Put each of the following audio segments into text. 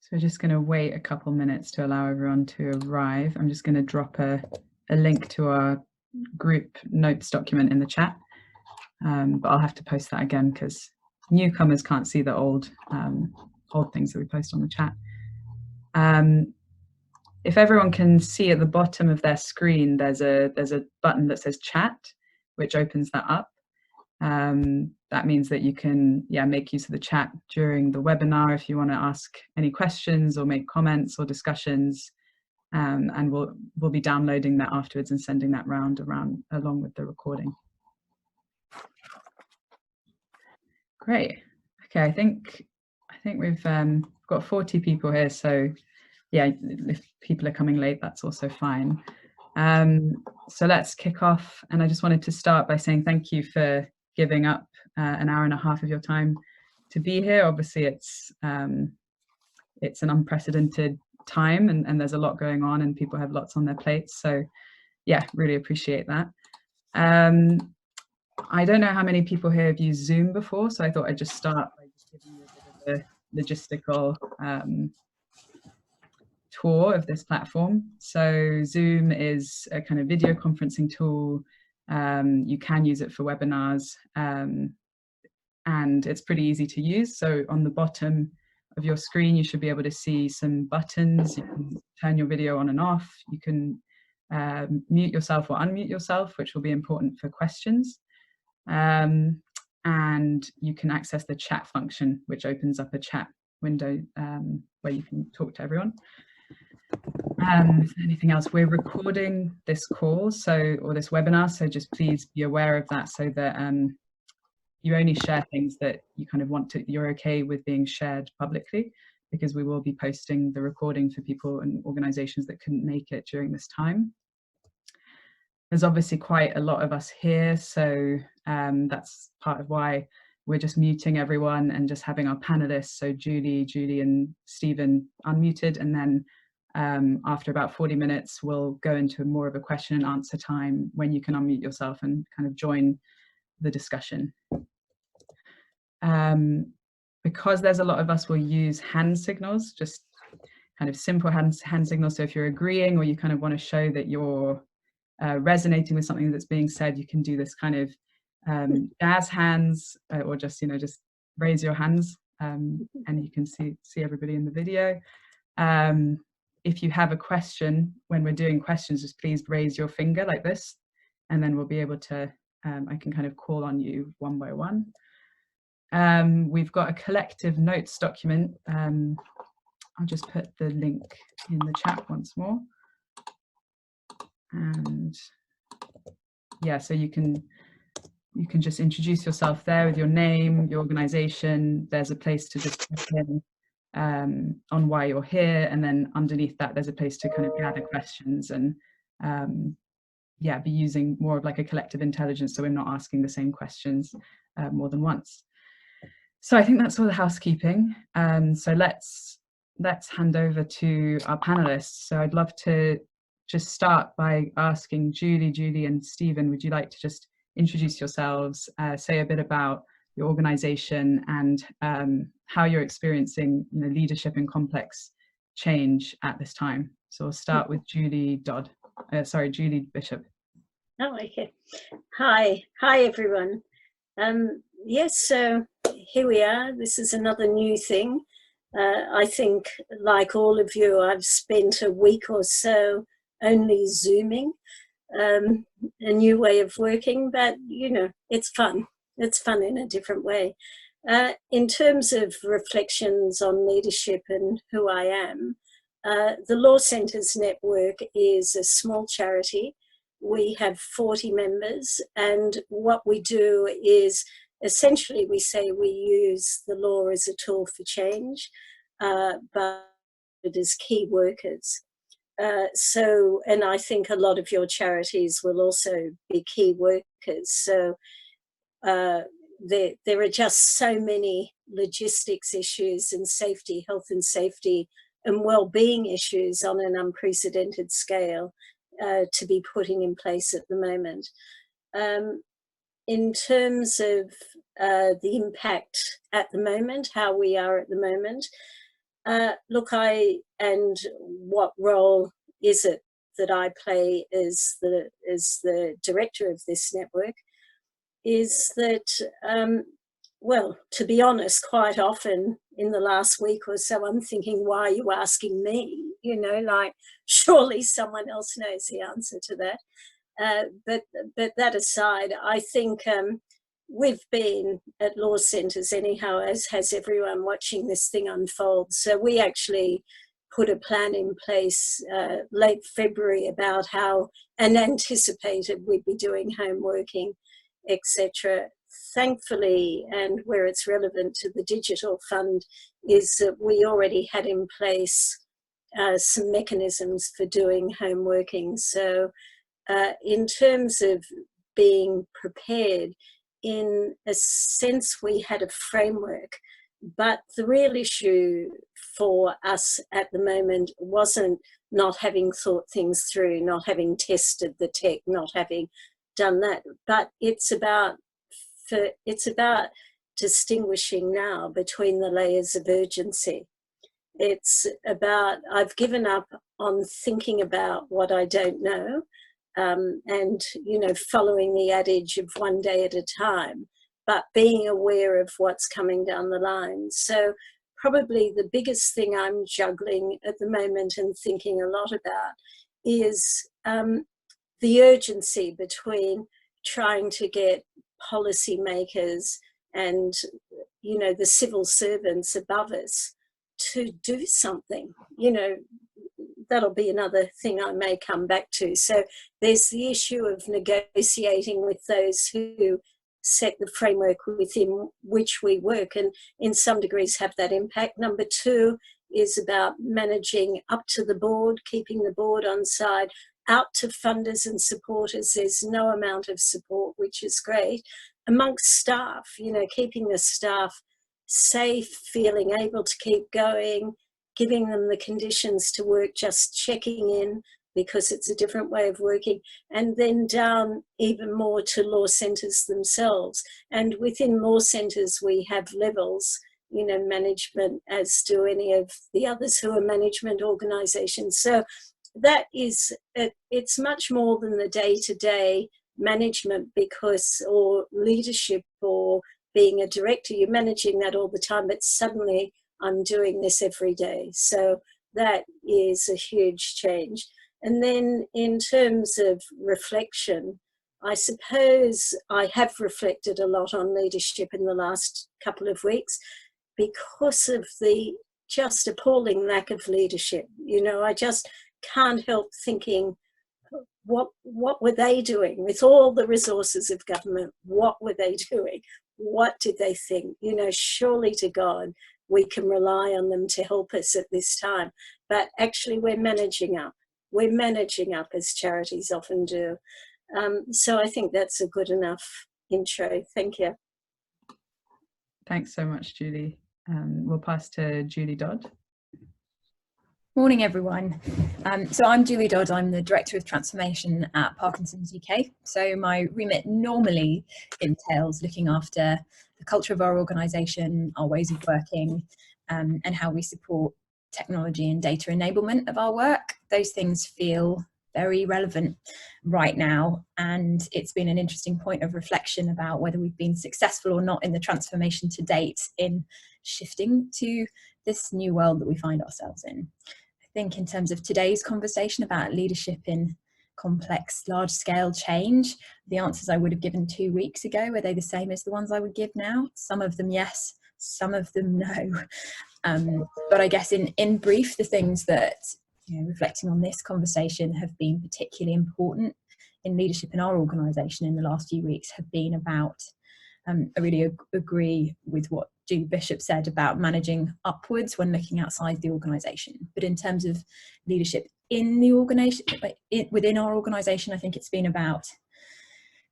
So we're just going to wait a couple minutes to allow everyone to arrive. I'm just going to drop a link to our group notes document in the chat, but I'll have to post that again because newcomers can't see the old things that we post on the chat. If everyone can see at the bottom of their screen, there's a button that says chat, which opens that up. That means that you can make use of the chat during the webinar if you want to ask any questions or make comments or discussions, and we'll be downloading that afterwards and sending that round along with the recording. Great. Okay, I think we've got 40 people here, so yeah, if people are coming late, that's also fine. So let's kick off, and I just wanted to start by saying thank you for giving up an hour and a half of your time to be here. Obviously, it's an unprecedented time, and there's a lot going on, and people have lots on their plates. So, yeah, really appreciate that. I don't know how many people here have used Zoom before, so I thought I'd just start by just giving you a bit of a logistical tour of this platform. So Zoom is a kind of video conferencing tool. You can use it for webinars, and it's pretty easy to use. So on the bottom of your screen, you should be able to see some buttons. You can turn your video on and off. You can mute yourself or unmute yourself, which will be important for questions. And you can access the chat function, which opens up a chat window where you can talk to everyone. Anything else? We're recording this call, or this webinar, so just please be aware of that, so that you only share things that you kind of you're okay with being shared publicly, because we will be posting the recording for people and organizations that couldn't make it during this time. There's obviously quite a lot of us here, so that's part of why we're just muting everyone and just having our panelists, so Julie and Stephen unmuted, and then after about 40 minutes, we'll go into more of a question and answer time when you can unmute yourself and kind of join the discussion. Because there's a lot of us, will use hand signals, just kind of simple hand signals. So if you're agreeing or you kind of want to show that you're resonating with something that's being said, you can do this kind of jazz hands, or just just raise your hands, and you can see everybody in the video. If you have a question, when we're doing questions, just please raise your finger like this, and then we'll be able to, I can kind of call on you one by one. We've got a collective notes document. I'll just put the link in the chat once more. And yeah, so you can just introduce yourself there with your name, your organization. There's a place to just put in on why you're here, and then underneath that there's a place to kind of gather questions and yeah, be using more of like a collective intelligence, so we're not asking the same questions more than once. So I think that's all the housekeeping. So let's hand over to our panelists. So I'd love to just start by asking Julie and Stephen, would you like to just introduce yourselves, say a bit about your organization and how you're experiencing leadership in complex change at this time. So we'll start with Julie Bishop. Oh, okay. Hi everyone. Yes, so here we are. This is another new thing. I think, like all of you, I've spent a week or so only Zooming, a new way of working, but it's fun. It's fun in a different way. In terms of reflections on leadership and who I am, the Law Centres Network is a small charity. We have 40 members, and what we do is essentially we say we use the law as a tool for change, but as key workers. And I think a lot of your charities will also be key workers. So there are just so many logistics issues and safety, health and safety and well-being issues on an unprecedented scale to be putting in place at the moment. In terms of the impact at the moment, how we are at the moment, And what role is it that I play as the director of this network is that, well, to be honest, quite often in the last week or so, I'm thinking, why are you asking me? You know, like, surely someone else knows the answer to that. But that aside, I think we've been at law centres anyhow, as has everyone, watching this thing unfold. So we actually put a plan in place late February about how, and anticipated we'd be doing home working, etc. Thankfully, and where it's relevant to the digital fund, is that we already had in place some mechanisms for doing home working. So in terms of being prepared, in a sense, we had a framework, but the real issue for us at the moment wasn't not having thought things through, not having tested the tech, not having done that, but it's about distinguishing now between the layers of urgency. It's about, I've given up on thinking about what I don't know, and, you know, following the adage of one day at a time, but being aware of what's coming down the line. So probably the biggest thing I'm juggling at the moment and thinking a lot about is the urgency between trying to get policymakers and, you know, the civil servants above us to do something. You know, that'll be another thing I may come back to. So there's the issue of negotiating with those who set the framework within which we work and in some degrees have that impact. Number two is about managing up to the board, keeping the board on side, out to funders and supporters. There's no amount of support, which is great. Amongst staff, you know, keeping the staff safe, feeling able to keep going, giving them the conditions to work, just checking in because it's a different way of working, and then down even more to law centres themselves. And within law centres, we have levels, you know, management, as do any of the others who are management organisations. So that is, it's much more than the day-to-day management because, or leadership or being a director, you're managing that all the time, but suddenly I'm doing this every day. So that is a huge change. And then in terms of reflection, I suppose I have reflected a lot on leadership in the last couple of weeks because of the just appalling lack of leadership. You know, I just can't help thinking, what were they doing with all the resources of government? What were they doing? What did they think? You know, surely to God, we can rely on them to help us at this time. But actually, we're managing up. We're managing up as charities often do. So I think that's a good enough intro. Thank you. Thanks so much, Julie. We'll pass to Julie Dodd. Morning, everyone. So I'm Julie Dodd. I'm the Director of Transformation at Parkinson's UK. So my remit normally entails looking after the culture of our organisation, our ways of working, and how we support technology and data enablement of our work. Those things feel very relevant right now, and it's been an interesting point of reflection about whether we've been successful or not in the transformation to date in shifting to this new world that we find ourselves in. I think in terms of today's conversation about leadership in complex, large-scale change, the answers I would have given 2 weeks ago, were they the same as the ones I would give now? Some of them yes, some of them no. But I guess in brief, the things that, you know, reflecting on this conversation have been particularly important in leadership in our organisation in the last few weeks have been about, I really agree with what Julie Bishop said about managing upwards when looking outside the organisation. But in terms of leadership in the organisation, within our organisation, I think it's been about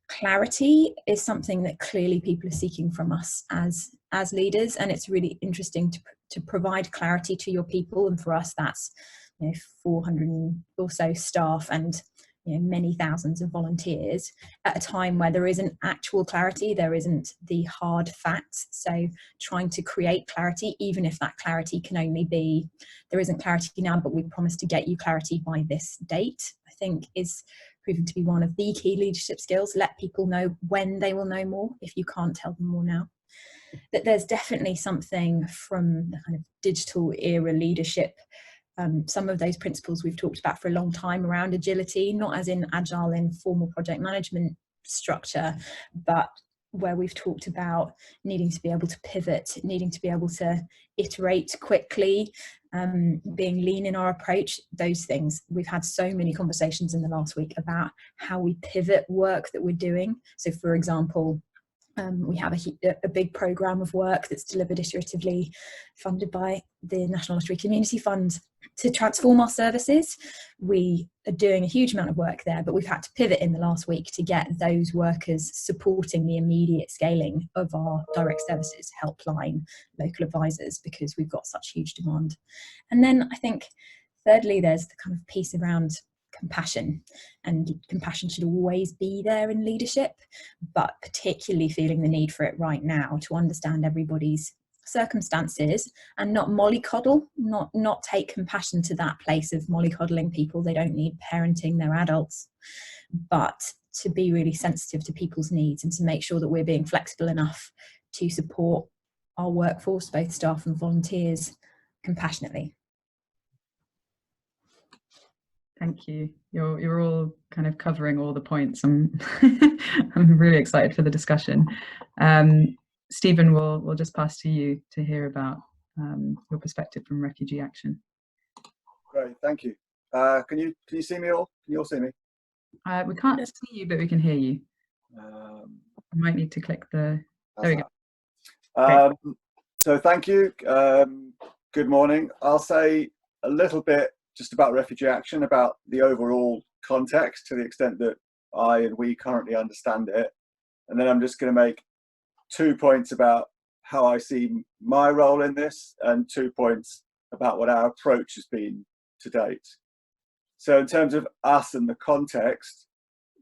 clarity is something that clearly people are seeking from us as leaders, and it's really interesting to provide clarity to your people. And for us, that's, you know, 400 or so staff and many thousands of volunteers at a time where there isn't actual clarity, there isn't the hard facts. So trying to create clarity, even if that clarity can only be, there isn't clarity now, but we promise to get you clarity by this date, I think is proving to be one of the key leadership skills. Let people know when they will know more if you can't tell them more now. That there's definitely something from the kind of digital era leadership, some of those principles we've talked about for a long time around agility, not as in agile in formal project management structure, but where we've talked about needing to be able to pivot, needing to be able to iterate quickly, being lean in our approach, those things. We've had so many conversations in the last week about how we pivot work that we're doing. So for example, we have a big programme of work that's delivered iteratively, funded by the National Lottery Community Fund, to transform our services. We are doing a huge amount of work there, but we've had to pivot in the last week to get those workers supporting the immediate scaling of our direct services, helpline, local advisors, because we've got such huge demand. And then I think thirdly, there's the kind of piece around compassion, and compassion should always be there in leadership, but particularly feeling the need for it right now to understand everybody's circumstances and not mollycoddle, not take compassion to that place of mollycoddling people. They don't need parenting, they're adults, but to be really sensitive to people's needs and to make sure that we're being flexible enough to support our workforce, both staff and volunteers, compassionately. Thank you. You're all kind of covering all the points. I'm really excited for the discussion. Stephen, we'll just pass to you to hear about your perspective from Refugee Action. Great, thank you. Can you see me all? Can you all see me? We can't see you, but we can hear you. You might need to click the. There we go. So thank you. Good morning. I'll say a little bit just about Refugee Action, about the overall context to the extent that I and we currently understand it. And then I'm just going to make 2 points about how I see my role in this and 2 points about what our approach has been to date. So in terms of us and the context,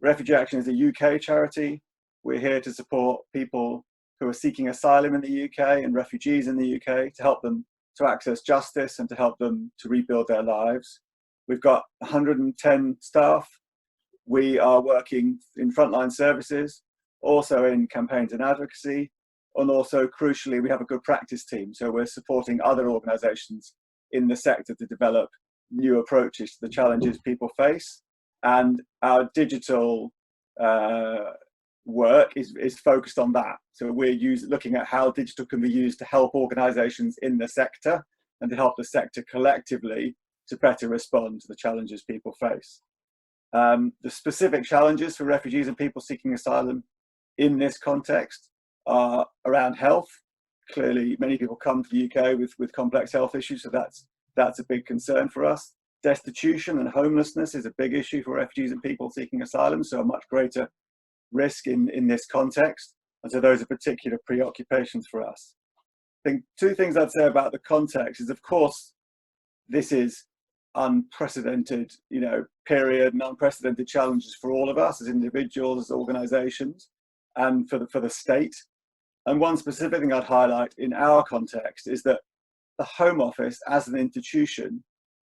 Refugee Action is a UK charity. We're here to support people who are seeking asylum in the UK and refugees in the UK, to help them to access justice and to help them to rebuild their lives. We've got 110 staff. We are working in frontline services, also in campaigns and advocacy, and also crucially, we have a good practice team. So we're supporting other organisations in the sector to develop new approaches to the challenges people face. And our digital work is focused on that. So we're looking at how digital can be used to help organisations in the sector and to help the sector collectively to better respond to the challenges people face. The specific challenges for refugees and people seeking asylum in this context are around health. Clearly, many people come to the UK with complex health issues, so that's a big concern for us. Destitution and homelessness is a big issue for refugees and people seeking asylum, so a much greater risk in this context, and so those are particular preoccupations for us. I think 2 things I'd say about the context is, of course, this is unprecedented, period, and unprecedented challenges for all of us as individuals, as organisations, and for the state. And one specific thing I'd highlight in our context is that the Home Office as an institution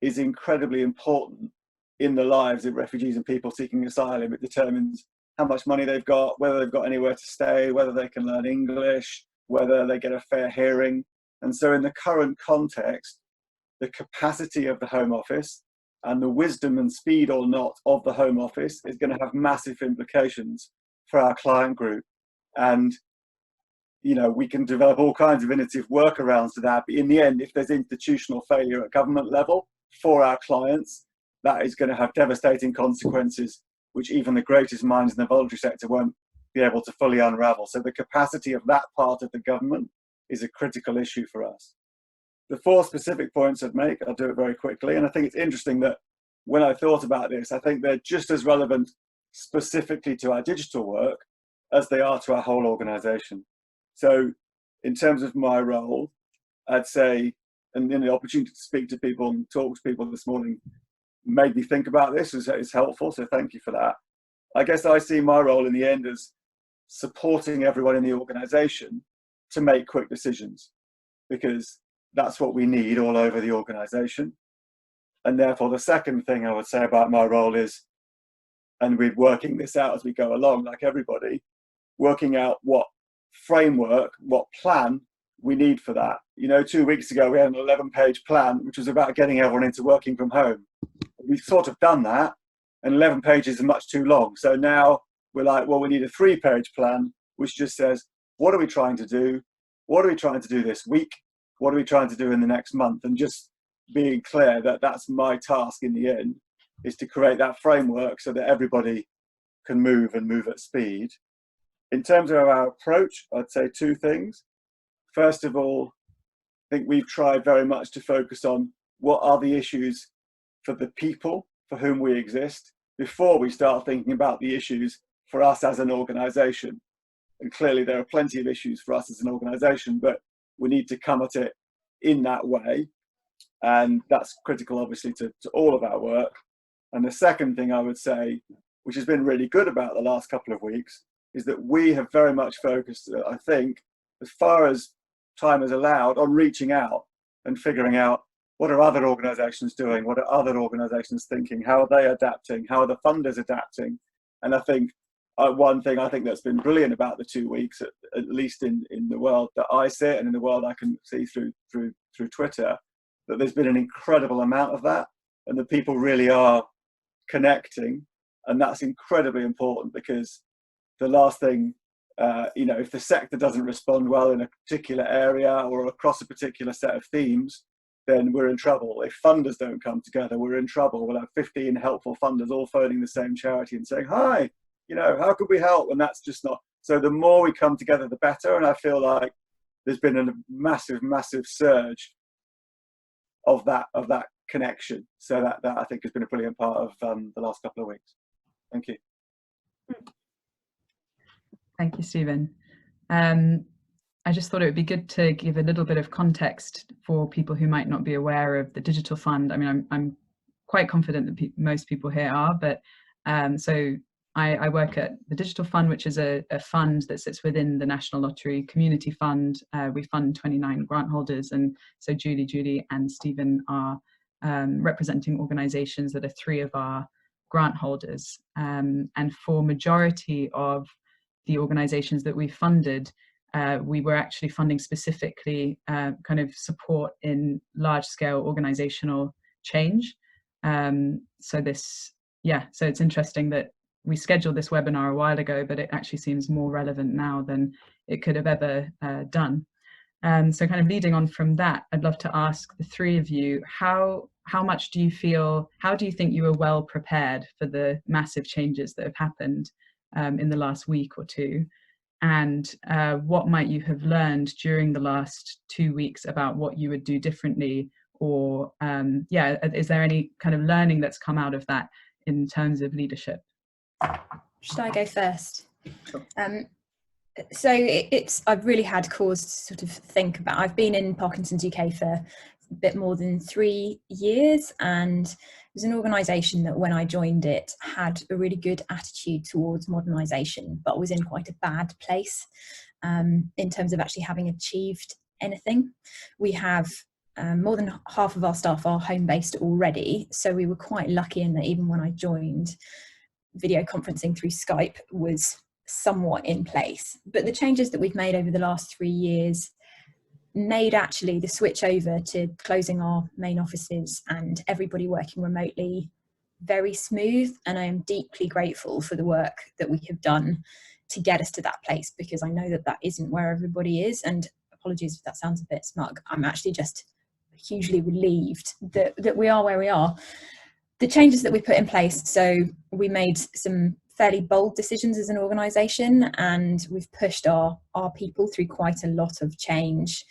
is incredibly important in the lives of refugees and people seeking asylum. It determines how much money they've got, whether they've got anywhere to stay, whether they can learn English, whether they get a fair hearing. And so in the current context, the capacity of the Home Office and the wisdom and speed or not of the Home Office is going to have massive implications for our client group. And we can develop all kinds of innovative workarounds to that, but in the end, if there's institutional failure at government level for our clients, that is going to have devastating consequences which even the greatest minds in the voluntary sector won't be able to fully unravel. So the capacity of that part of the government is a critical issue for us. The 4 specific points I'd make, I'll do it very quickly, and I think it's interesting that when I thought about this, I think they're just as relevant specifically to our digital work as they are to our whole organisation. So in terms of my role, I'd say, and in the opportunity to speak to people and talk to people this morning, made me think about this is helpful, so thank you for that. I guess I see my role in the end as supporting everyone in the organisation to make quick decisions, because that's what we need all over the organisation. And therefore, the second thing I would say about my role is, and we're working this out as we go along, like everybody, working out what framework, what plan we need for that. You know, 2 weeks ago, we had an 11-page plan, which was about getting everyone into working from home. We've sort of done that, and 11 pages are much too long. So now we're like, well, we need a 3-page plan, which just says, what are we trying to do? What are we trying to do this week? What are we trying to do in the next month? And just being clear that that's my task in the end, is to create that framework so that everybody can move and move at speed. In terms of our approach, I'd say 2 things. First of all, I think we've tried very much to focus on what are the issues for the people for whom we exist before we start thinking about the issues for us as an organisation. And clearly there are plenty of issues for us as an organisation, but we need to come at it in that way. And that's critical, obviously, to all of our work. And the second thing I would say, which has been really good about the last couple of weeks, is that we have very much focused, I think, as far as time has allowed, on reaching out and figuring out what are other organisations doing, what are other organisations thinking, how are they adapting, how are the funders adapting. And I think one thing I think that's been brilliant about the 2 weeks, at least in the world that I sit and in the world I can see through Twitter, that there's been an incredible amount of that, and that people really are connecting. And that's incredibly important, because the last thing, you know, if the sector doesn't respond well in a particular area or across a particular set of themes, then we're in trouble. If funders don't come together, we're in trouble. We'll have 15 helpful funders all phoning the same charity and saying, hi, you know, how could we help? And that's just not. So the more we come together, the better. And I feel like there's been a massive, massive surge of that connection. So that I think has been a brilliant part of the last couple of weeks. Thank you. Thank you, Stephen. I just thought it would be good to give a little bit of context for people who might not be aware of the digital fund. I mean, I'm quite confident that most people here are, but so I work at the Digital Fund, which is a fund that sits within the National Lottery Community Fund. We fund 29 grant holders, and so Julie and Stephen are representing organisations that are 3 of our grant holders. And for majority of the organisations that we funded, we were actually funding specifically kind of support in large-scale organisational change. So it's interesting that we scheduled this webinar a while ago, but it actually seems more relevant now than it could have ever done. So kind of leading on from that, I'd love to ask the 3 of you, how much do you think you were well prepared for the massive changes that have happened in the last week or 2? And what might you have learned during the last 2 weeks about what you would do differently? Or is there any kind of learning that's come out of that in terms of leadership? Should I go first? So I've really had cause to sort of think about. I've been in Parkinson's UK for a bit more than 3 years, and it was an organisation that when I joined it had a really good attitude towards modernisation, but was in quite a bad place in terms of actually having achieved anything. We have more than half of our staff are home-based already, so we were quite lucky in that even when I joined, video conferencing through Skype was somewhat in place. But the changes that we've made over the last 3 years made actually the switch over to closing our main offices and everybody working remotely very smooth. And I am deeply grateful for the work that we have done to get us to that place, because I know that that isn't where everybody is. And apologies if that sounds a bit smug, I'm actually just hugely relieved that we are where we are. The changes that we put in place, so we made some fairly bold decisions as an organisation, and we've pushed our people through quite a lot of change,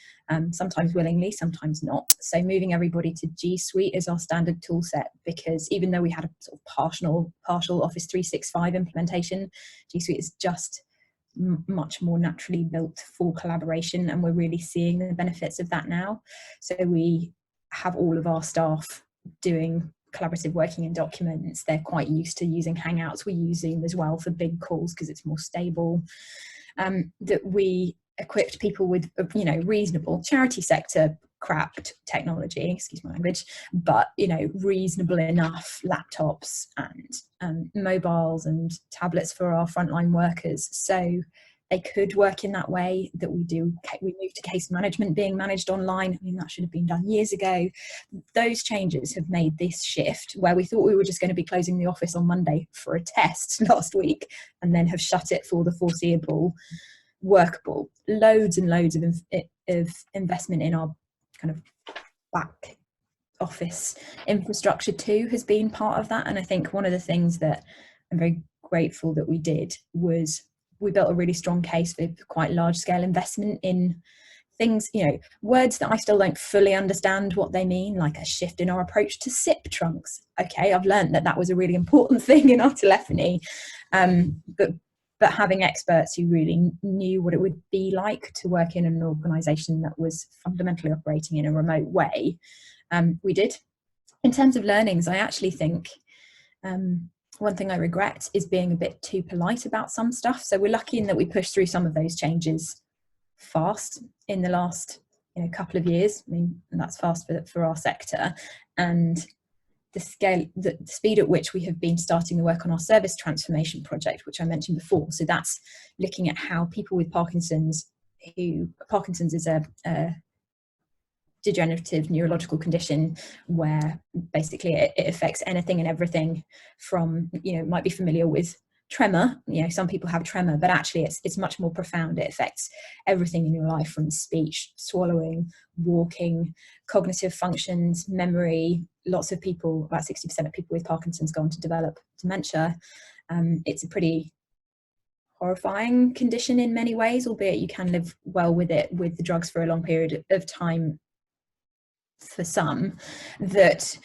sometimes willingly, sometimes not. So moving everybody to G Suite is our standard tool set, because even though we had a sort of partial Office 365 implementation, G Suite is just much more naturally built for collaboration, and we're really seeing the benefits of that now. So we have all of our staff doing collaborative working in documents. They're quite used to using Hangouts. We use Zoom as well for big calls because it's more stable. That we equipped people with, you know, reasonable charity sector crapped technology, excuse my language, but, you know, reasonable enough laptops and mobiles and tablets for our frontline workers, so they could work in that way. That we moved to case management being managed online. I mean, that should have been done years ago. Those changes have made this shift, where we thought we were just going to be closing the office on Monday for a test last week, and then have shut it for the foreseeable, workable. Loads and loads of investment in our kind of back office infrastructure too has been part of that. And I think one of the things that I'm very grateful that we did was we built a really strong case for quite large scale investment in things, you know, words that I still don't fully understand what they mean, like a shift in our approach to SIP trunks. Okay, I've learned that was a really important thing in our telephony, but having experts who really knew what it would be like to work in an organisation that was fundamentally operating in a remote way, we did. In terms of learnings, I actually think one thing I regret is being a bit too polite about some stuff. So we're lucky in that we pushed through some of those changes fast in the last, you know, couple of years. I mean, and that's fast for our sector. And the scale, the speed at which we have been starting the work on our service transformation project, which I mentioned before. So that's looking at how people with Parkinson's is a degenerative neurological condition where basically it affects anything and everything from, you know, might be familiar with tremor. You know, some people have tremor, but actually it's much more profound. It affects everything in your life, from speech, swallowing, walking, cognitive functions, memory. Lots of people, about 60% of people with Parkinson's go on to develop dementia. It's a pretty horrifying condition in many ways, albeit you can live well with it with the drugs for a long period of time for some. That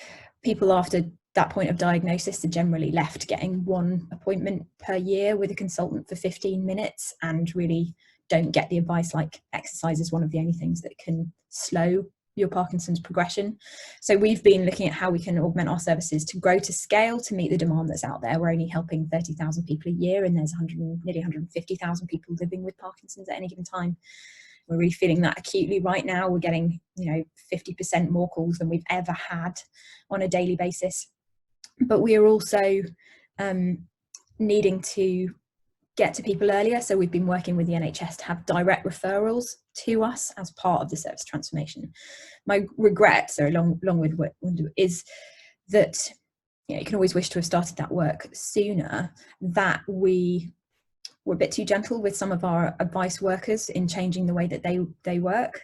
people after that point of diagnosis are generally left getting one appointment per year with a consultant for 15 minutes and really don't get the advice, like exercise is one of the only things that can slow your Parkinson's progression. So we've been looking at how we can augment our services to grow to scale to meet the demand that's out there. We're only helping 30,000 people a year, and there's nearly 150,000 people living with Parkinson's at any given time. We're really feeling that acutely right now. We're getting, you know, 50% more calls than we've ever had on a daily basis. But we are also needing to get to people earlier. So we've been working with the NHS to have direct referrals to us as part of the service transformation. My regret, so along with what is that, you know, you can always wish to have started that work sooner, that we were a bit too gentle with some of our advice workers in changing the way that they work.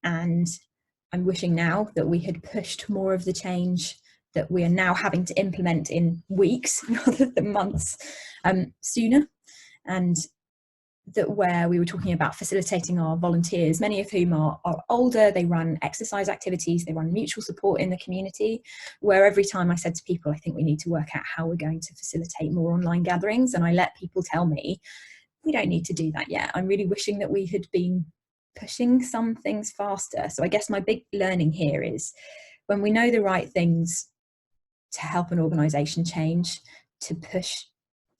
And I'm wishing now that we had pushed more of the change that we are now having to implement in weeks rather than months sooner. And that where we were talking about facilitating our volunteers, many of whom are older, they run exercise activities, they run mutual support in the community, where every time I said to people, I think we need to work out how we're going to facilitate more online gatherings, and I let people tell me, we don't need to do that yet. I'm really wishing that we had been pushing some things faster. So I guess my big learning here is, when we know the right things to help an organisation change, to push,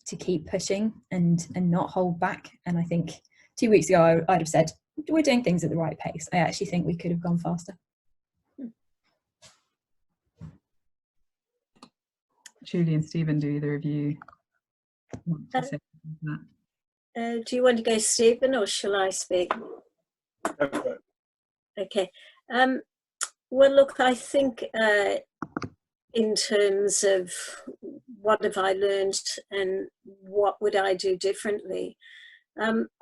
to keep pushing and not hold back. And I think 2 weeks ago I'd have said, we're doing things at the right pace. I actually think we could have gone faster. Julie and Stephen, do either of you want to say that? Do you want to go, Stephen, or shall I speak? Okay. Well, look, I think in terms of what have I learned and what would I do differently,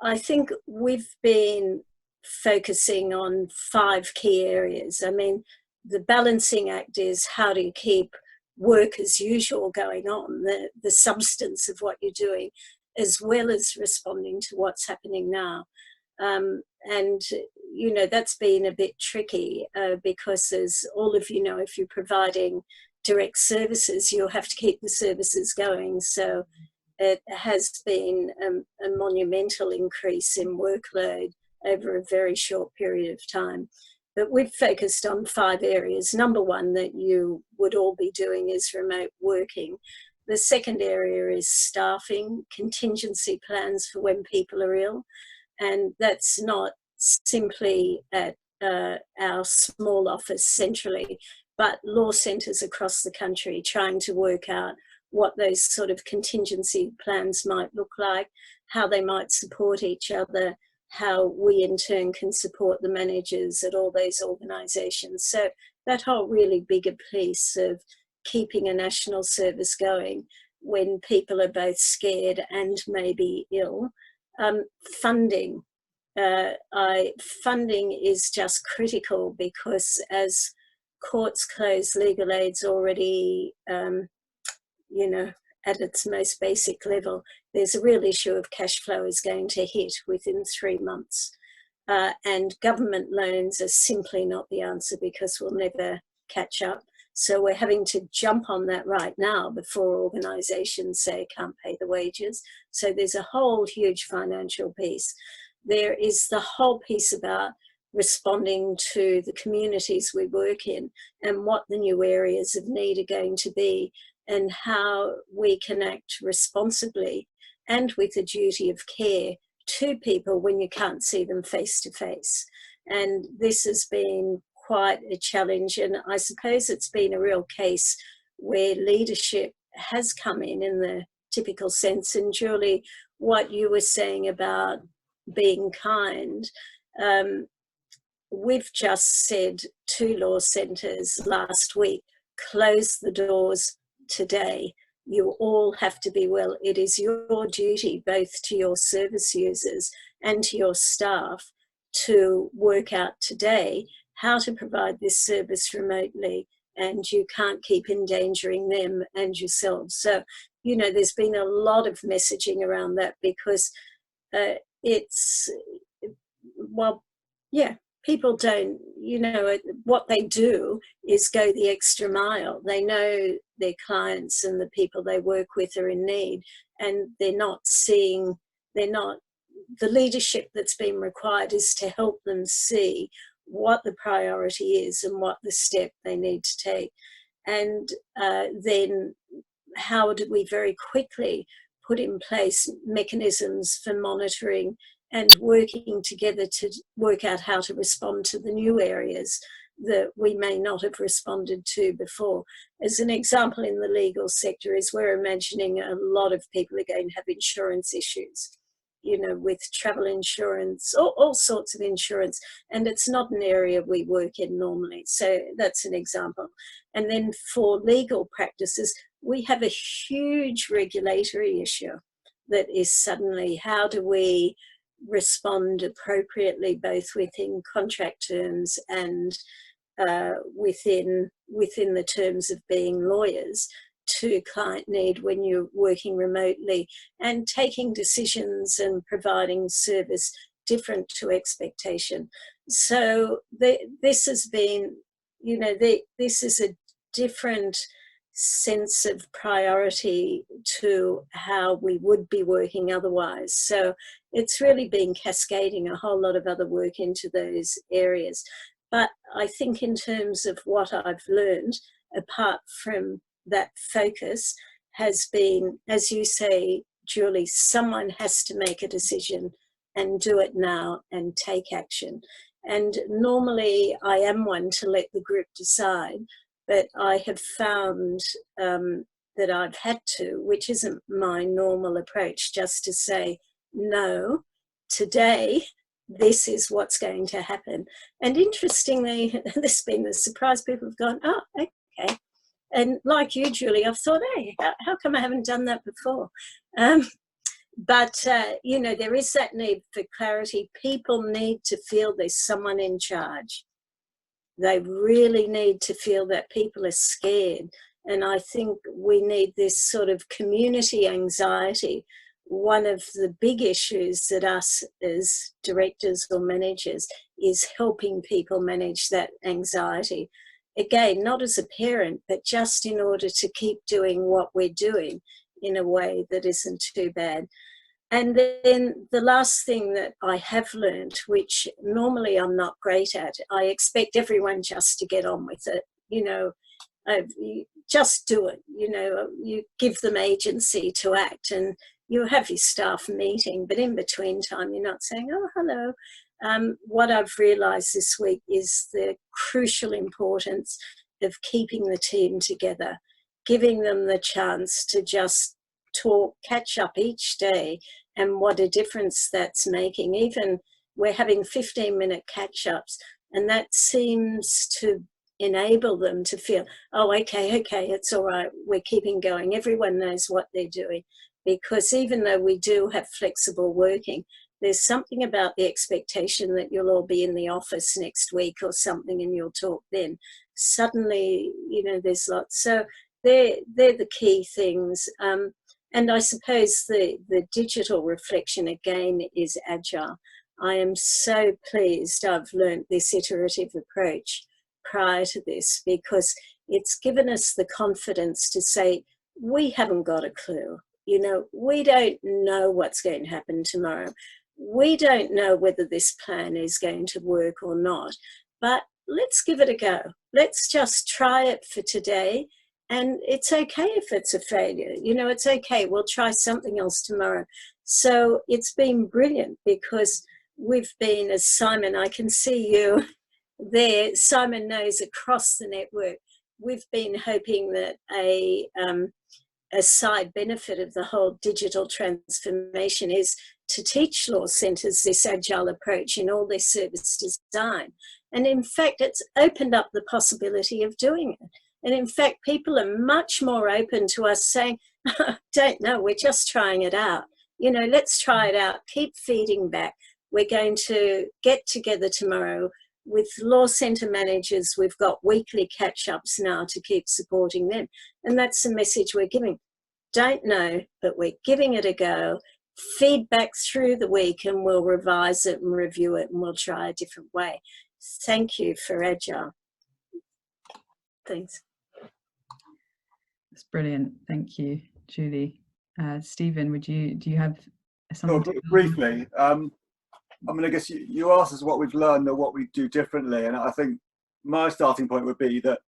I think we've been focusing on 5 key areas. I mean, the balancing act is how do you keep work as usual going on, the substance of what you're doing, as well as responding to what's happening now. And, you know, that's been a bit tricky because, as all of you know, if you're providing direct services, you'll have to keep the services going. So it has been a monumental increase in workload over a very short period of time. but we've focused on 5 areas. Number one that you would all be doing is remote working. The second area is staffing, contingency plans for when people are ill. And that's not simply at our small office centrally, but law centres across the country trying to work out what those sort of contingency plans might look like, how they might support each other, how we in turn can support the managers at all those organisations. So that whole really bigger piece of keeping a national service going when people are both scared and maybe ill. Funding. Funding is just critical because as courts close, legal aid's already, you know, at its most basic level. There's a real issue of cash flow is going to hit within 3 months. And government loans are simply not the answer because we'll never catch up. So we're having to jump on that right now before organisations say can't pay the wages. So there's a whole huge financial piece. There is the whole piece about responding to the communities we work in and what the new areas of need are going to be and how we can act responsibly and with a duty of care to people when you can't see them face to face. And this has been quite a challenge, and I suppose it's been a real case where leadership has come in the typical sense. And Julie, what you were saying about being kind, we've just said to law centres last week, close the doors today. You all have to be well. It is your duty, both to your service users and to your staff, to work out today how to provide this service remotely, and you can't keep endangering them and yourselves. So, you know, there's been a lot of messaging around that because it's, well, yeah, people don't, you know, what they do is go the extra mile. They know their clients and the people they work with are in need, and they're not, the leadership that's been required is to help them see what the priority is and what the step they need to take. And then how do we very quickly put in place mechanisms for monitoring and working together to work out how to respond to the new areas that we may not have responded to before. As an example in the legal sector is we're imagining a lot of people are going to have insurance issues, you know, with travel insurance, all sorts of insurance, and it's not an area we work in normally. So that's an example. And then for legal practices, we have a huge regulatory issue that is suddenly, how do we respond appropriately, both within contract terms and within the terms of being lawyers, to client need when you're working remotely and taking decisions and providing service different to expectation. So this has been, you know, this is a different sense of priority to how we would be working otherwise. So it's really been cascading a whole lot of other work into those areas. But I think in terms of what I've learned, apart from that focus, has been, as you say, Julie, someone has to make a decision and do it now and take action. And normally I am one to let the group decide, but I have found that I've had to, which isn't my normal approach, just to say, no, today, this is what's going to happen. And interestingly, this has been the surprise, people have gone, oh, okay. And like you, Julie, I've thought, hey, how come I haven't done that before? But, you know, there is that need for clarity. People need to feel there's someone in charge. They really need to feel that people are scared. And I think we need this sort of community anxiety. One of the big issues that us as directors or managers is helping people manage that anxiety. Again, not as a parent, but just in order to keep doing what we're doing in a way that isn't too bad. And then the last thing that I have learned, which normally I'm not great at, I expect everyone just to get on with it. You know, you just do it. You know, you give them agency to act, and you have your staff meeting, but in between time, you're not saying, oh, hello. What I've realised this week is the crucial importance of keeping the team together, giving them the chance to just talk, catch up each day, and what a difference that's making. Even we're having 15-minute catch-ups, and that seems to enable them to feel, oh, okay, it's all right, we're keeping going. Everyone knows what they're doing, because even though we do have flexible working, there's something about the expectation that you'll all be in the office next week or something and you'll talk then. Suddenly, you know, there's lots. So they're the key things. And I suppose the digital reflection again is agile. I am so pleased I've learned this iterative approach prior to this, because it's given us the confidence to say, we haven't got a clue. You know, we don't know what's going to happen tomorrow. We don't know whether this plan is going to work or not, but let's give it a go. Let's just try it for today. And it's okay if it's a failure. You know, it's okay. We'll try something else tomorrow. So it's been brilliant, because we've been, as Simon, I can see you there. Simon knows across the network, we've been hoping that a side benefit of the whole digital transformation is to teach law centres this agile approach in all their service design. And in fact, it's opened up the possibility of doing it. And in fact, people are much more open to us saying, don't know, we're just trying it out. You know, let's try it out, keep feeding back. We're going to get together tomorrow with law centre managers. We've got weekly catch-ups now to keep supporting them. And that's the message we're giving. Don't know, but we're giving it a go. Feedback through the week, and we'll revise it and review it, and we'll try a different way. Thank you for Agile. Thanks. That's brilliant. Thank you, Julie. Stephen, do you have something? So briefly, I mean, I guess you asked us what we've learned or what we do differently, and I think my starting point would be that,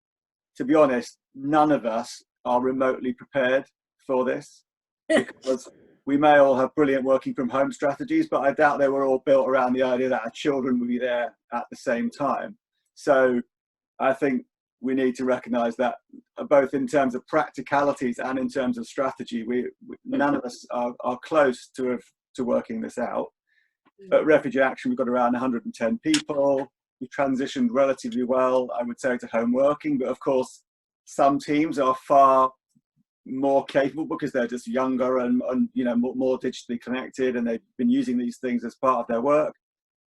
to be honest, none of us are remotely prepared for this, because we may all have brilliant working from home strategies, but I doubt they were all built around the idea that our children would be there at the same time. So I think we need to recognise that both in terms of practicalities and in terms of strategy, none of us are close to working this out. At Refugee Action, we've got around 110 people. We transitioned relatively well, I would say, to home working, but of course, some teams are far more capable because they're just younger and you know, more digitally connected, and they've been using these things as part of their work.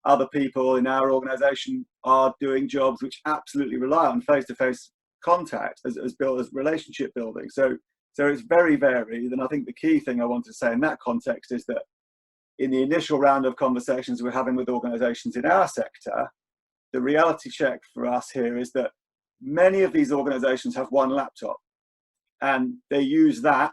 Other people in our organisation are doing jobs which absolutely rely on face-to-face contact as built as relationship building. So it's very varied, and I think the key thing I want to say in that context is that in the initial round of conversations we're having with organisations in our sector, the reality check for us here is that many of these organisations have one laptop, and they use that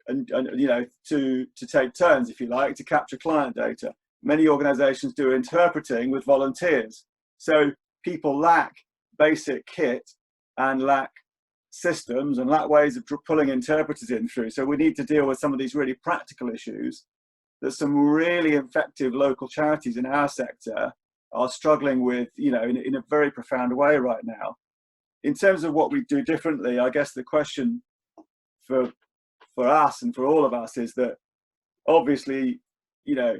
and you know, to take turns, if you like, to capture client data. Many organisations do interpreting with volunteers. So people lack basic kit and lack systems and lack ways of pulling interpreters in through. So we need to deal with some of these really practical issues that some really effective local charities in our sector are struggling with, you know, in a very profound way right now. In terms of what we do differently, I guess the question for us and for all of us is that obviously, you know,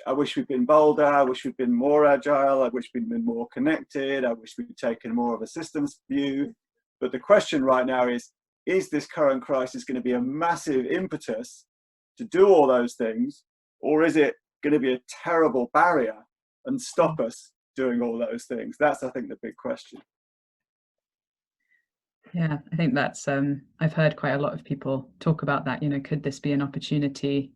I wish we'd been bolder, I wish we'd been more agile, I wish we'd been more connected, I wish we'd taken more of a systems view. But the question right now is this current crisis going to be a massive impetus to do all those things, or is it going to be a terrible barrier and stop us doing all those things? That's, I think, the big question. Yeah, I think that's, I've heard quite a lot of people talk about that, you know, could this be an opportunity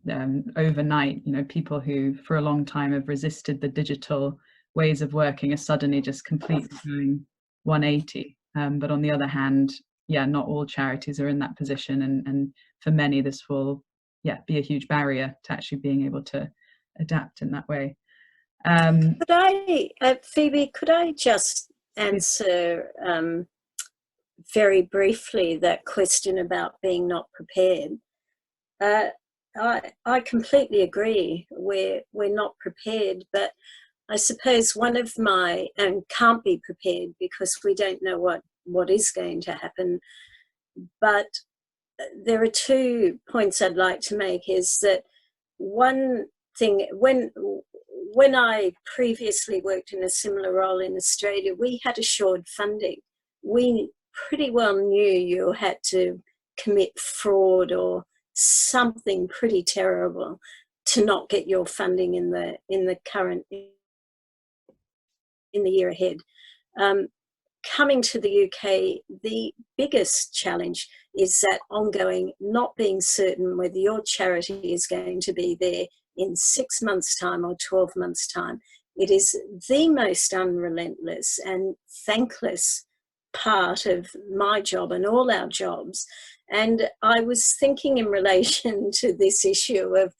overnight? You know, people who for a long time have resisted the digital ways of working are suddenly just completely going 180. But on the other hand, yeah, not all charities are in that position. And for many, this will, yeah, be a huge barrier to actually being able to adapt in that way. Could I, Phoebe, could I just answer very briefly that question about being not prepared? I completely agree. We're not prepared, but I suppose one of my, and can't be prepared because we don't know what is going to happen. But there are 2 points I'd like to make. Is that one thing, when I previously worked in a similar role in Australia, we had assured funding. We pretty well knew you had to commit fraud or something pretty terrible to not get your funding in the year ahead. Coming to the UK, the biggest challenge is that ongoing not being certain whether your charity is going to be there in 6 months' time or 12 months' time. It is the most unrelentless and thankless part of my job and all our jobs. And I was thinking in relation to this issue of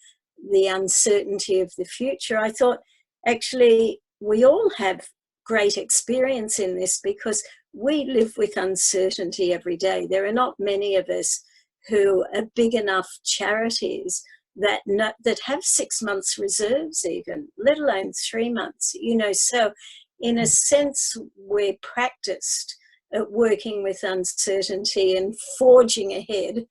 the uncertainty of the future, I thought, actually, we all have great experience in this because we live with uncertainty every day. There are not many of us who are big enough charities that have 6 months reserves even, let alone 3 months, so in a sense we're practiced at working with uncertainty and forging ahead,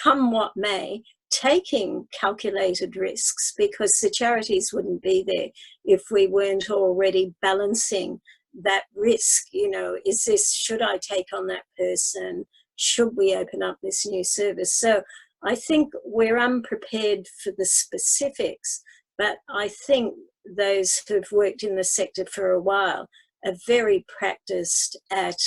come what may, taking calculated risks, because the charities wouldn't be there if we weren't already balancing that risk. Should I take on that person? Should we open up this new service? So I think we're unprepared for the specifics, but I think those who've worked in the sector for a while are very practiced at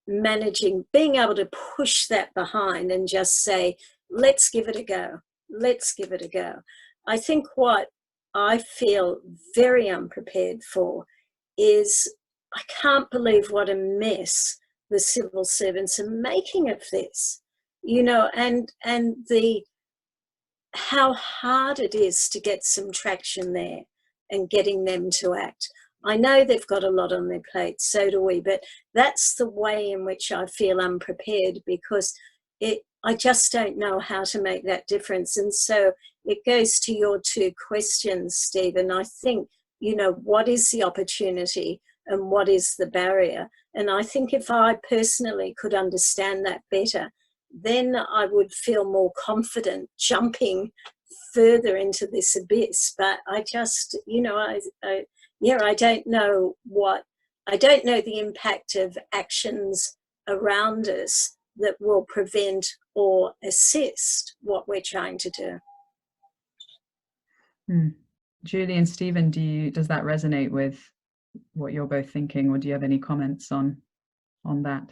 managing, being able to push that behind and just say, let's give it a go. Let's give it a go. I think what I feel very unprepared for is I can't believe what a mess the civil servants are making of this, and how hard it is to get some traction there and getting them to act. I know they've got a lot on their plate, so do we, but that's the way in which I feel unprepared, because I just don't know how to make that difference. And so it goes to your 2 questions, Stephen. I think, what is the opportunity and what is the barrier? And I think if I personally could understand that better, then I would feel more confident jumping further into this abyss. But I just, I don't know the impact of actions around us that will prevent or assist what we're trying to do. Julie and Stephen, does that resonate with what you're both thinking, or do you have any comments on that?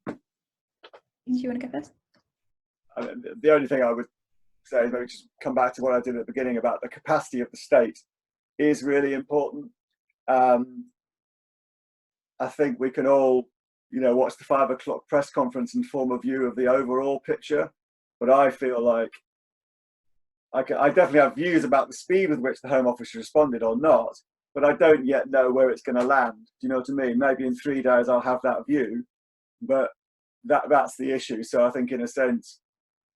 Do you want to go first? The only thing I would say is maybe just come back to what I did at the beginning about the capacity of the state is really important. I think we can all, watch the 5 o'clock press conference and form a view of the overall picture, but I feel like I definitely have views about the speed with which the Home Office responded or not, but I don't yet know where it's going to land. Do you know what I mean? Maybe in 3 days I'll have that view, but that's the issue. So I think, in a sense,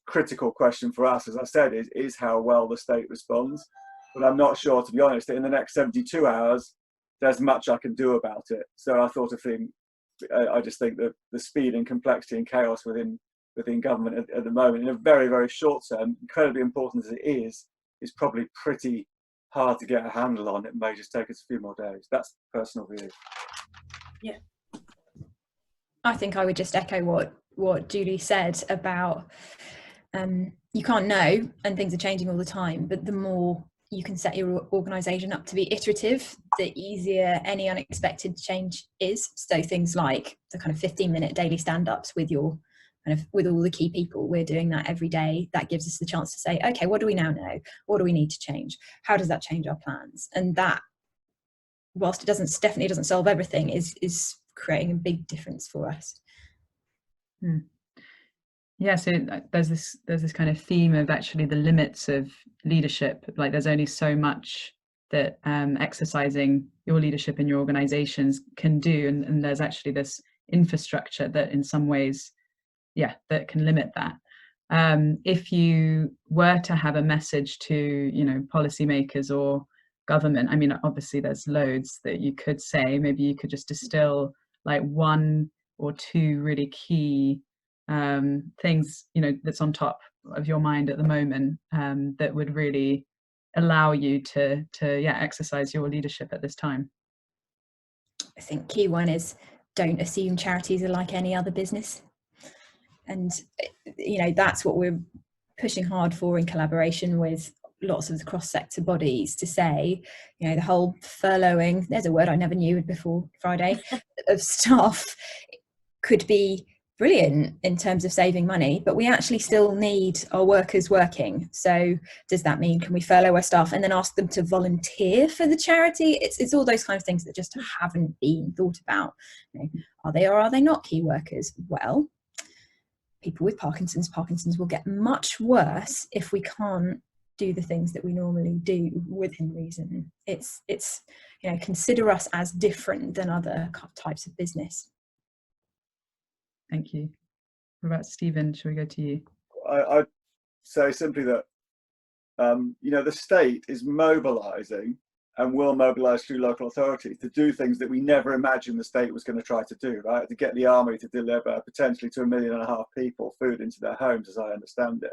critical question for us, as I said, is how well the state responds. But I'm not sure, to be honest, that in the next 72 hours, there's much I can do about it. So I just think that the speed and complexity and chaos within government at the moment, in a very, very short term, incredibly important as it is probably pretty hard to get a handle on. It may just take us a few more days. That's personal view. Yeah. I think I would just echo what Julie said about you can't know, and things are changing all the time, but the more you can set your organisation up to be iterative, the easier any unexpected change is. So things like the kind of 15-minute daily stand-ups with all the key people, we're doing that every day. That gives us the chance to say, okay, what do we now know? What do we need to change? How does that change our plans? And that, whilst it definitely doesn't solve everything, is creating a big difference for us. Hmm. Yeah, so there's this kind of theme of actually the limits of leadership. Like there's only so much that exercising your leadership in your organizations can do, and there's actually this infrastructure that in some ways, yeah, that can limit that. If you were to have a message to, you know, policymakers or government, I mean, obviously there's loads that you could say. Maybe you could just distill like one or two really key things, you know, that's on top of your mind at the moment, that would really allow you to yeah, exercise your leadership at this time. I think key one is don't assume charities are like any other business. And, you know, that's what we're pushing hard for in collaboration with lots of the cross-sector bodies, to say, you know, the whole furloughing, there's a word I never knew before Friday, of staff could be brilliant in terms of saving money, but we actually still need our workers working. So does that mean, can we furlough our staff and then ask them to volunteer for the charity? It's all those kind of things that just haven't been thought about. You know, are they or are they not key workers? Well, people with Parkinson's will get much worse if we can't do the things that we normally do within reason. It's you know, consider us as different than other types of business. Thank you. What about Stephen? Shall we go to you? I'd say simply that you know, the state is mobilising and will mobilise through local authorities to do things that we never imagined the state was going to try to do, right? To get the army to deliver potentially to 1.5 million people food into their homes, as I understand it.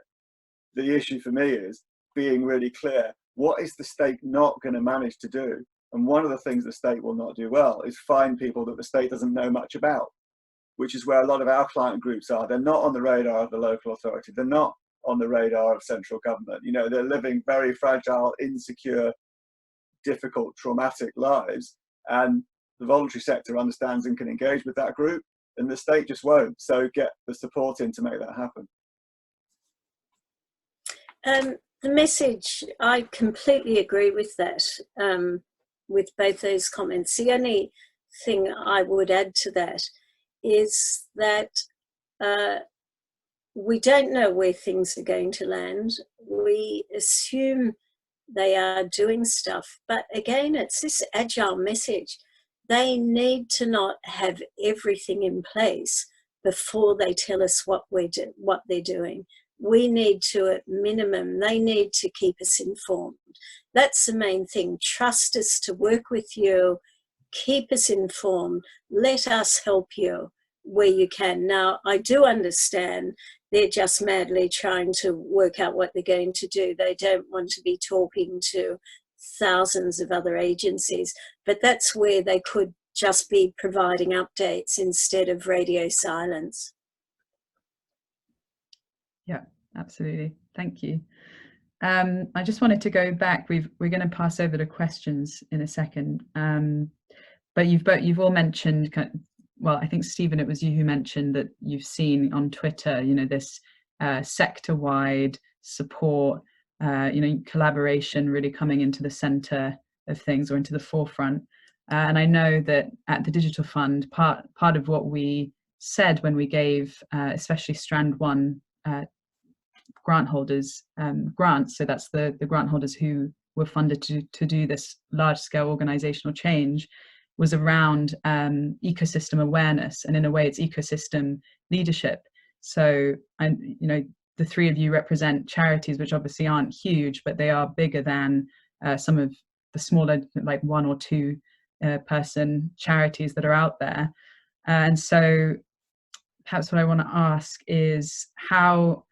The issue for me is being really clear, what is the state not going to manage to do? And one of the things the state will not do well is find people that the state doesn't know much about, which is where a lot of our client groups are. They're not on the radar of the local authority. They're not on the radar of central government. You know, they're living very fragile, insecure, difficult, traumatic lives. And the voluntary sector understands and can engage with that group, and the state just won't. So get the support in to make that happen. The message, I completely agree with that, with both those comments. The only thing I would add to that is that we don't know where things are going to land. We assume they are doing stuff, but again, it's this agile message. They need to not have everything in place before they tell us what they're doing. We need to, at minimum, they need to keep us informed. That's the main thing. Trust us to work with you, keep us informed, let us help you where you can. Now, I do understand they're just madly trying to work out what they're going to do. They don't want to be talking to thousands of other agencies, but that's where they could just be providing updates instead of radio silence. Yeah, absolutely. Thank you. I just wanted to go back. We're going to pass over to questions in a second. But you've all mentioned, well, I think Stephen, it was you who mentioned that you've seen on Twitter, you know, this sector-wide support, you know, collaboration really coming into the centre of things, or into the forefront. And I know that at the Digital Fund, part of what we said when we gave, especially Strand 1 grant holders grants, so that's the grant holders who were funded to do this large-scale organisational change, was around ecosystem awareness, and in a way it's ecosystem leadership. So, and you know, the three of you represent charities which obviously aren't huge, but they are bigger than some of the smaller, like 1 or 2 person charities that are out there. And so perhaps what I want to ask is how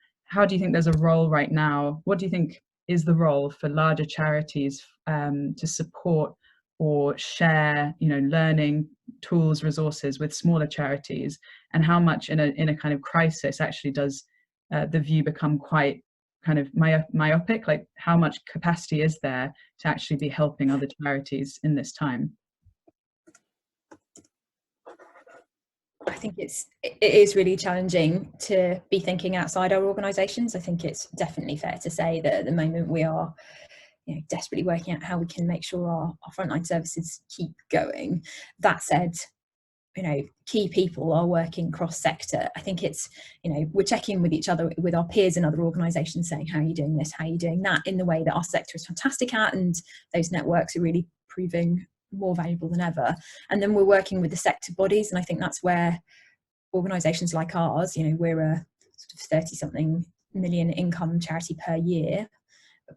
do you think there's a role right now? What do you think is the role for larger charities to support or share, you know, learning tools, resources with smaller charities, and how much in a kind of crisis actually does the view become quite kind of myopic? Like, how much capacity is there to actually be helping other charities in this time? I think it is really challenging to be thinking outside our organisations. I think it's definitely fair to say that at the moment we are, you know, desperately working out how we can make sure our frontline services keep going. That said, key people are working cross-sector. I think it's, we're checking with each other, with our peers in other organisations, saying, how are you doing this, how are you doing that, in the way that our sector is fantastic at, and those networks are really proving more valuable than ever. And then we're working with the sector bodies, and I think that's where organisations like ours, we're a sort of 30-something million income charity per year,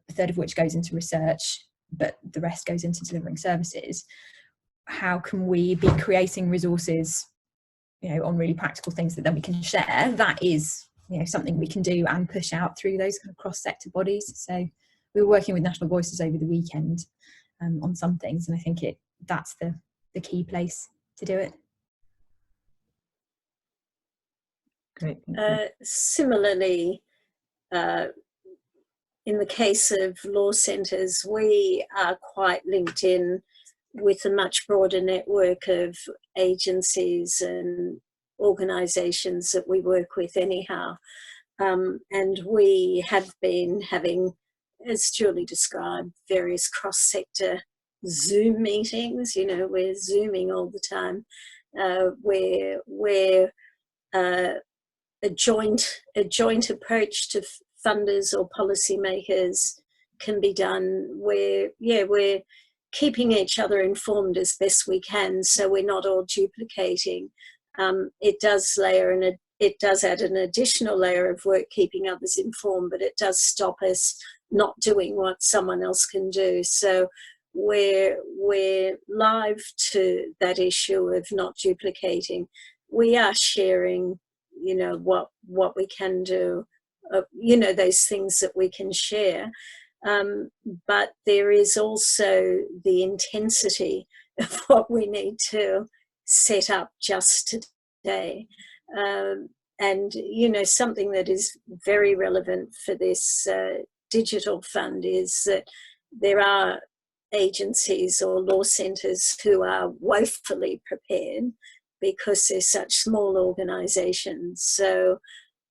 a third of which goes into research, but the rest goes into delivering services. How can we be creating resources, on really practical things that then we can share? That is, something we can do and push out through those kind of cross-sector bodies. So we were working with National Voices over the weekend on some things, and I think that's the key place to do it. Great. Thank you. Similarly, in the case of law centres, we are quite linked in with a much broader network of agencies and organisations that we work with anyhow. And we have been having, as Julie described, various cross-sector Zoom meetings. We're Zooming all the time, where a joint approach to funders or policymakers can be done, where we're keeping each other informed as best we can, so we're not all duplicating. It does add an additional layer of work keeping others informed, but it does stop us not doing what someone else can do. So we're live to that issue of not duplicating. We are sharing, what we can do, those things that we can share. But there is also the intensity of what we need to set up just today. And, something that is very relevant for this digital fund is that there are agencies or law centres who are woefully prepared because they're such small organisations. So,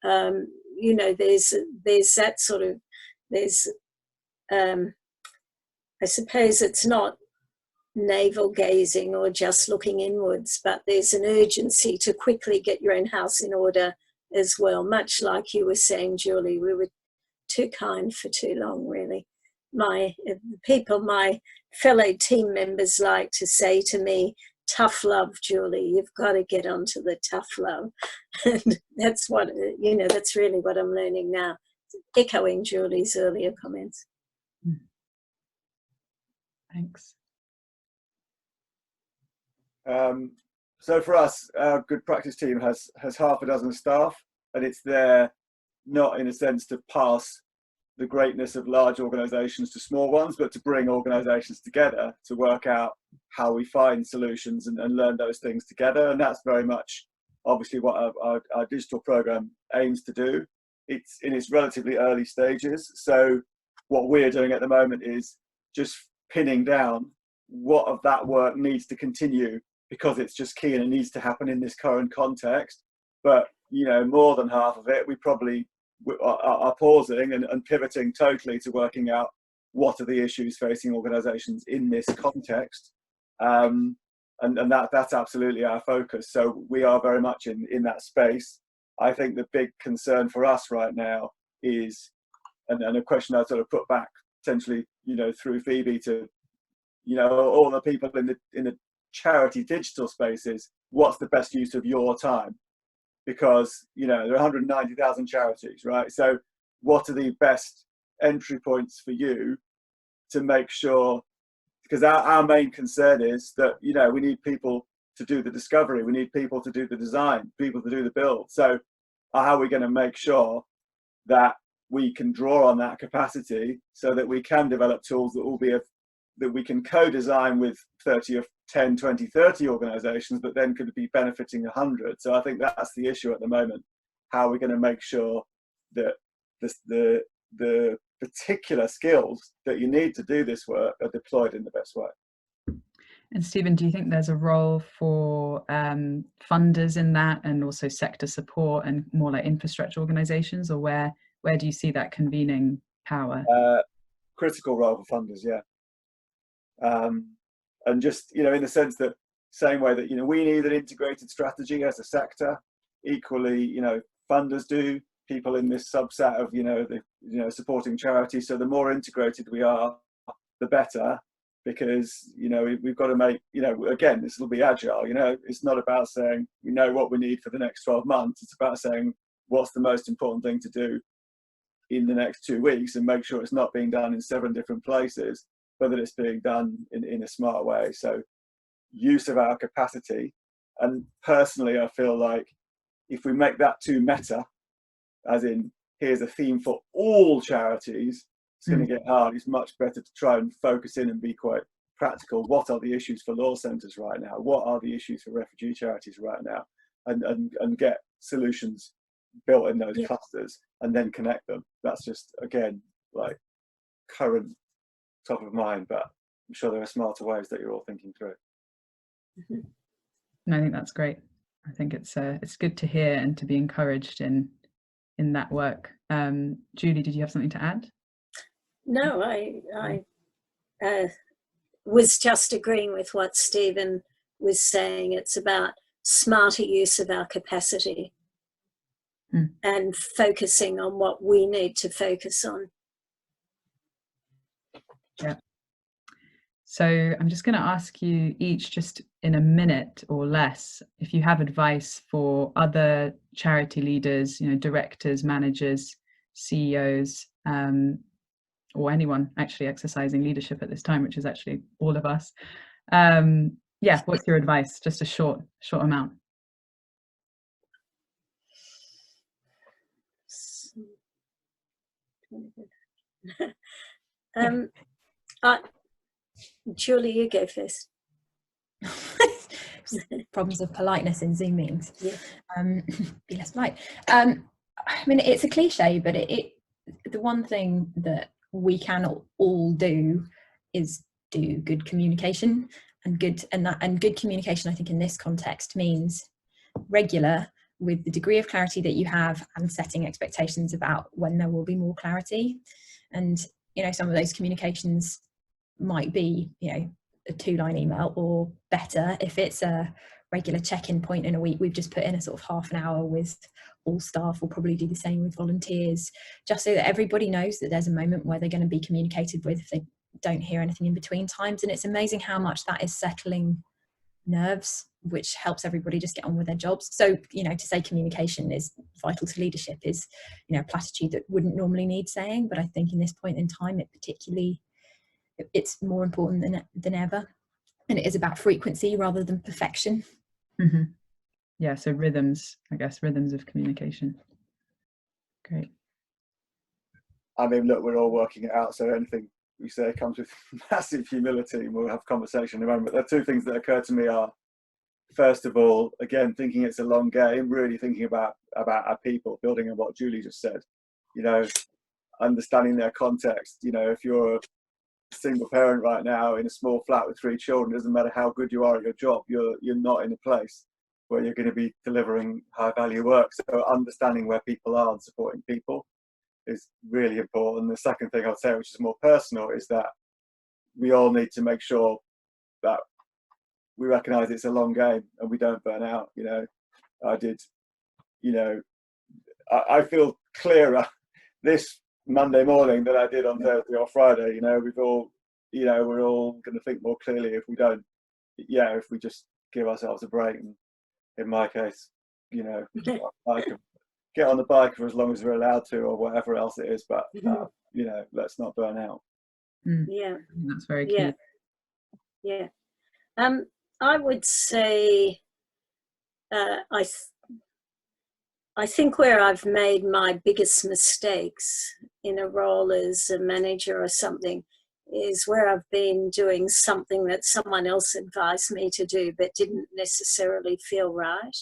there's that sort of, I suppose it's not navel gazing or just looking inwards, but there's an urgency to quickly get your own house in order as well. Much like you were saying, Julie, we were too kind for too long, really. My fellow team members like to say to me, tough love, Julie, you've got to get onto the tough love. And that's what, that's really what I'm learning now, echoing Julie's earlier comments. Thanks. So for us, our good practice team has half a dozen staff, and it's there not in a sense to pass the greatness of large organisations to small ones, but to bring organisations together to work out how we find solutions and learn those things together. And that's very much obviously what our digital programme aims to do. It's in its relatively early stages. So what we're doing at the moment is just pinning down what of that work needs to continue, because it's just key and it needs to happen in this current context. But, more than half of it, we probably are pausing and pivoting totally to working out what are the issues facing organisations in this context. And that's absolutely our focus. So we are very much in that space. I think the big concern for us right now is, and a question I sort of put back potentially, through Phoebe to, all the people in the charity digital spaces, what's the best use of your time? Because, there are 190,000 charities, right? So what are the best entry points for you to make sure, because our main concern is that, we need people to do the discovery, we need people to do the design, people to do the build. So how are we going to make sure that we can draw on that capacity so that we can develop tools that will be that we can co-design with 10, 20, 30 organizations, but then could be benefiting 100. So I think that's the issue at the moment. How are we going to make sure that the particular skills that you need to do this work are deployed in the best way? And Stephen, do you think there's a role for funders in that, and also sector support and more like infrastructure organizations, or where do you see that convening power? Critical role for funders, yeah. And just, in the sense that same way that, you know, we need an integrated strategy as a sector. Equally, you know, funders do, people in this subset of, you know, the, you know, supporting charities. So the more integrated we are, the better, because, you know, we've got to make, you know, again, this will be agile. You know, it's not about saying we know what we need for the next 12 months. It's about saying what's the most important thing to do in the next 2 weeks, and make sure it's not being done in 7 different places, but that it's being done in a smart way. So use of our capacity. And personally, I feel like if we make that too meta, as in here's a theme for all charities, it's going to get hard. It's much better to try and focus in and be quite practical. What are the issues for law centres right now? What are the issues for refugee charities right now? And get solutions built in those clusters and then connect them. That's just, again, like current top of mind, but I'm sure there are smarter ways that you're all thinking through. And I think that's great. I think it's good to hear and to be encouraged in that work. Julie, did you have something to add? No, I was just agreeing with what Stephen was saying. It's about smarter use of our capacity and focusing on what we need to focus on. Yeah. So I'm just going to ask you each, just in a minute or less, if you have advice for other charity leaders, you know, directors, managers, CEOs, or anyone actually exercising leadership at this time, which is actually all of us. Yeah, what's your advice? Just a short amount. Julie, you go first. Problems of politeness in Zoom meetings. Yeah. Be less polite. I mean, it's a cliche, but the one thing that we can all do is do good communication, and good communication, I think, in this context means regular, with the degree of clarity that you have, and setting expectations about when there will be more clarity. And, you know, some of those communications might be, you know, a 2-line email, or better, if it's a regular check-in point in a week, we've just put in a sort of half an hour with all staff. We'll probably do the same with volunteers, just so that everybody knows that there's a moment where they're going to be communicated with if they don't hear anything in between times. And it's amazing how much that is settling nerves, which helps everybody just get on with their jobs. So, you know, to say communication is vital to leadership is, you know, a platitude that wouldn't normally need saying, but I think in this point in time, it's more important than ever, and it is about frequency rather than perfection. Yeah, so rhythms, I guess, rhythms of communication. Great. I mean, look, we're all working it out, so anything we say comes with massive humility. We'll have conversation in a moment. There are 2 things that occur to me are, first of all, again, thinking it's a long game, really thinking about our people, building on what Julie just said, you know, understanding their context. You know, if you're a single parent right now in a small flat with 3 children, it doesn't matter how good you are at your job, you're not in a place where you're going to be delivering high value work. So understanding where people are and supporting people is really important. The second thing I'd say, which is more personal, is that we all need to make sure that we recognize it's a long game and we don't burn out. You know, I feel clearer this Monday morning than I did on Thursday or Friday. You know, we're all going to think more clearly if we just give ourselves a break. And in my case, you know, I can get on the bike for as long as we're allowed to, or whatever else it is, but you know, let's not burn out. Yeah, that's very key. Yeah. I would say I think where I've made my biggest mistakes in a role as a manager or something is where I've been doing something that someone else advised me to do but didn't necessarily feel right.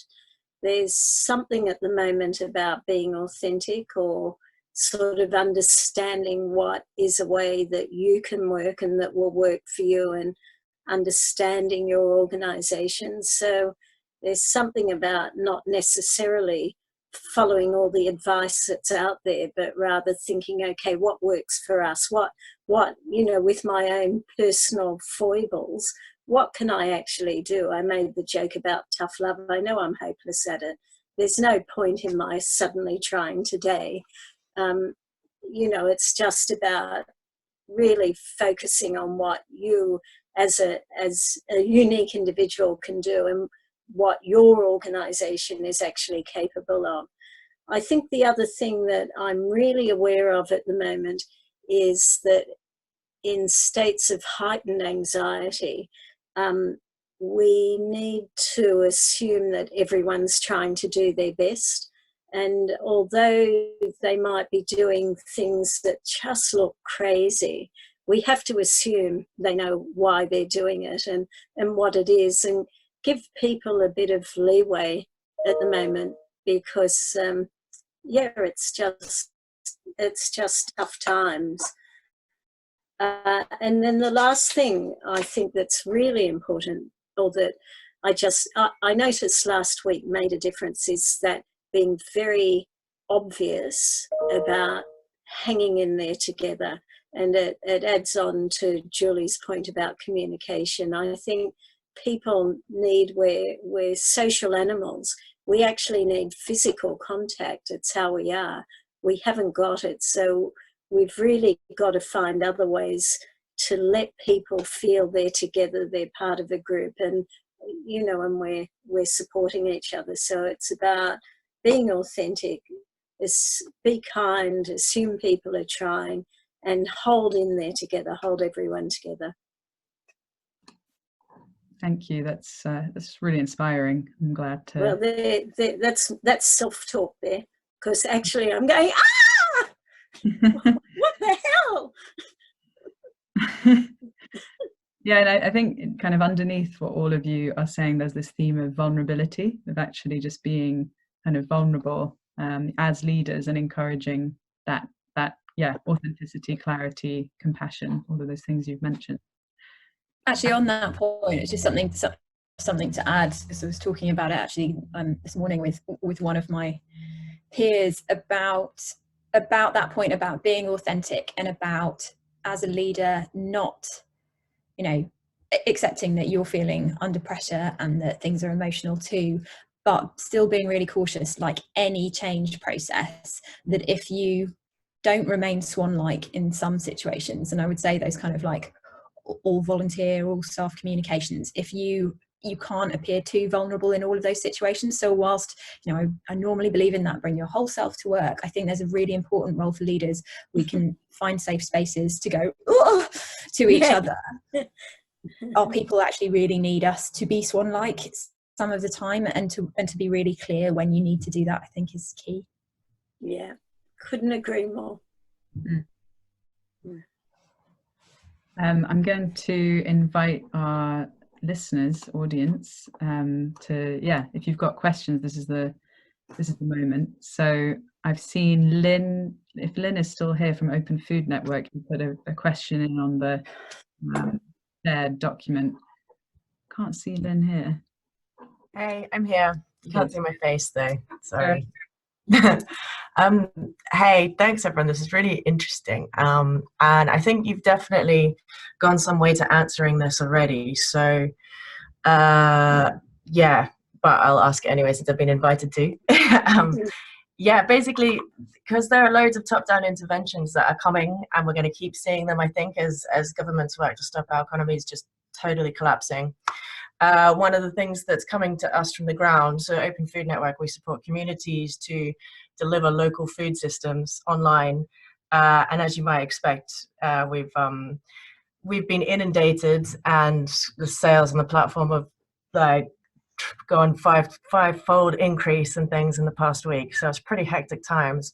There's something at the moment about being authentic, or sort of understanding what is a way that you can work and that will work for you, and understanding your organisation. So there's something about not necessarily following all the advice that's out there, but rather thinking, okay, what works for us? What, you know, with my own personal foibles, what can I actually do? I made the joke about tough love. I know I'm hopeless at it. There's no point in my suddenly trying today. You know, it's just about really focusing on what you as a unique individual can do and what your organisation is actually capable of. I think the other thing that I'm really aware of at the moment is that in states of heightened anxiety, we need to assume that everyone's trying to do their best. And although they might be doing things that just look crazy, we have to assume they know why they're doing it and what it is, and give people a bit of leeway at the moment, because yeah, it's just tough times. And then the last thing I think that's really important, or that I noticed last week made a difference, is that being very obvious about hanging in there together. And it adds on to Julie's point about communication. I think people need, we're social animals. We actually need physical contact. It's how we are. We haven't got it. So we've really got to find other ways to let people feel they're together, they're part of a group, and, you know, and we're supporting each other. So it's about being authentic, be kind, assume people are trying, and hold in there together, hold everyone together. Thank you. That's really inspiring. I'm glad to. Well, that's self-talk there, because actually I'm going, ah, what the hell? Yeah, and I think kind of underneath what all of you are saying, there's this theme of vulnerability, of actually just being kind of vulnerable as leaders, and encouraging that authenticity, clarity, compassion, all of those things you've mentioned. Actually, on that point, it's just something to add, because I was talking about it actually this morning with one of my peers about that point about being authentic, and about, as a leader, not, you know, accepting that you're feeling under pressure and that things are emotional too, but still being really cautious, like any change process, that if you don't remain swan-like in some situations, and I would say those kind of like all volunteer, all staff communications, if you can't appear too vulnerable in all of those situations. So whilst, you know, I normally believe in that, bring your whole self to work, I think there's a really important role for leaders. We can find safe spaces to go to each other. Our people actually really need us to be swan-like some of the time, and to be really clear when you need to do that, I think is key. Yeah, couldn't agree more. I'm going to invite our listeners, audience, if you've got questions, this is the moment. So I've seen Lynn, if Lynn is still here from Open Food Network, you put a question in on the shared document. Can't see Lynn here. Hey, I'm here. You can't see my face though, sorry. Hey, thanks everyone, this is really interesting, and I think you've definitely gone some way to answering this already, so yeah, but I'll ask it anyways since I've been invited to. Yeah, basically, because there are loads of top-down interventions that are coming, and we're going to keep seeing them, I think, as governments work to stop our economies just totally collapsing. One of the things that's coming to us from the ground, so Open Food Network, we support communities to deliver local food systems online, and as you might expect, we've been inundated, and the sales on the platform have like gone five-fold increase and things in the past week, so it's pretty hectic times.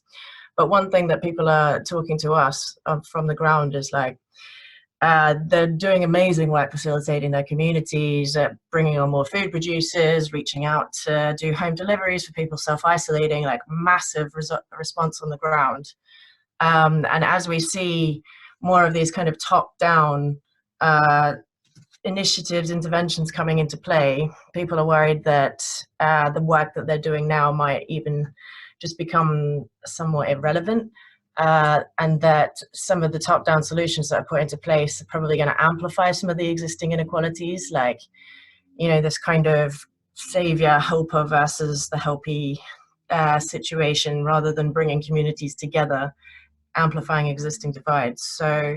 But one thing that people are talking to us from the ground is like, they're doing amazing work facilitating their communities, bringing on more food producers, reaching out to do home deliveries for people self-isolating, like massive response on the ground. And as we see more of these kind of top-down initiatives, interventions coming into play, people are worried that the work that they're doing now might even just become somewhat irrelevant, and that some of the top-down solutions that are put into place are probably going to amplify some of the existing inequalities, like, you know, this kind of savior helper versus the helpy situation, rather than bringing communities together, amplifying existing divides. So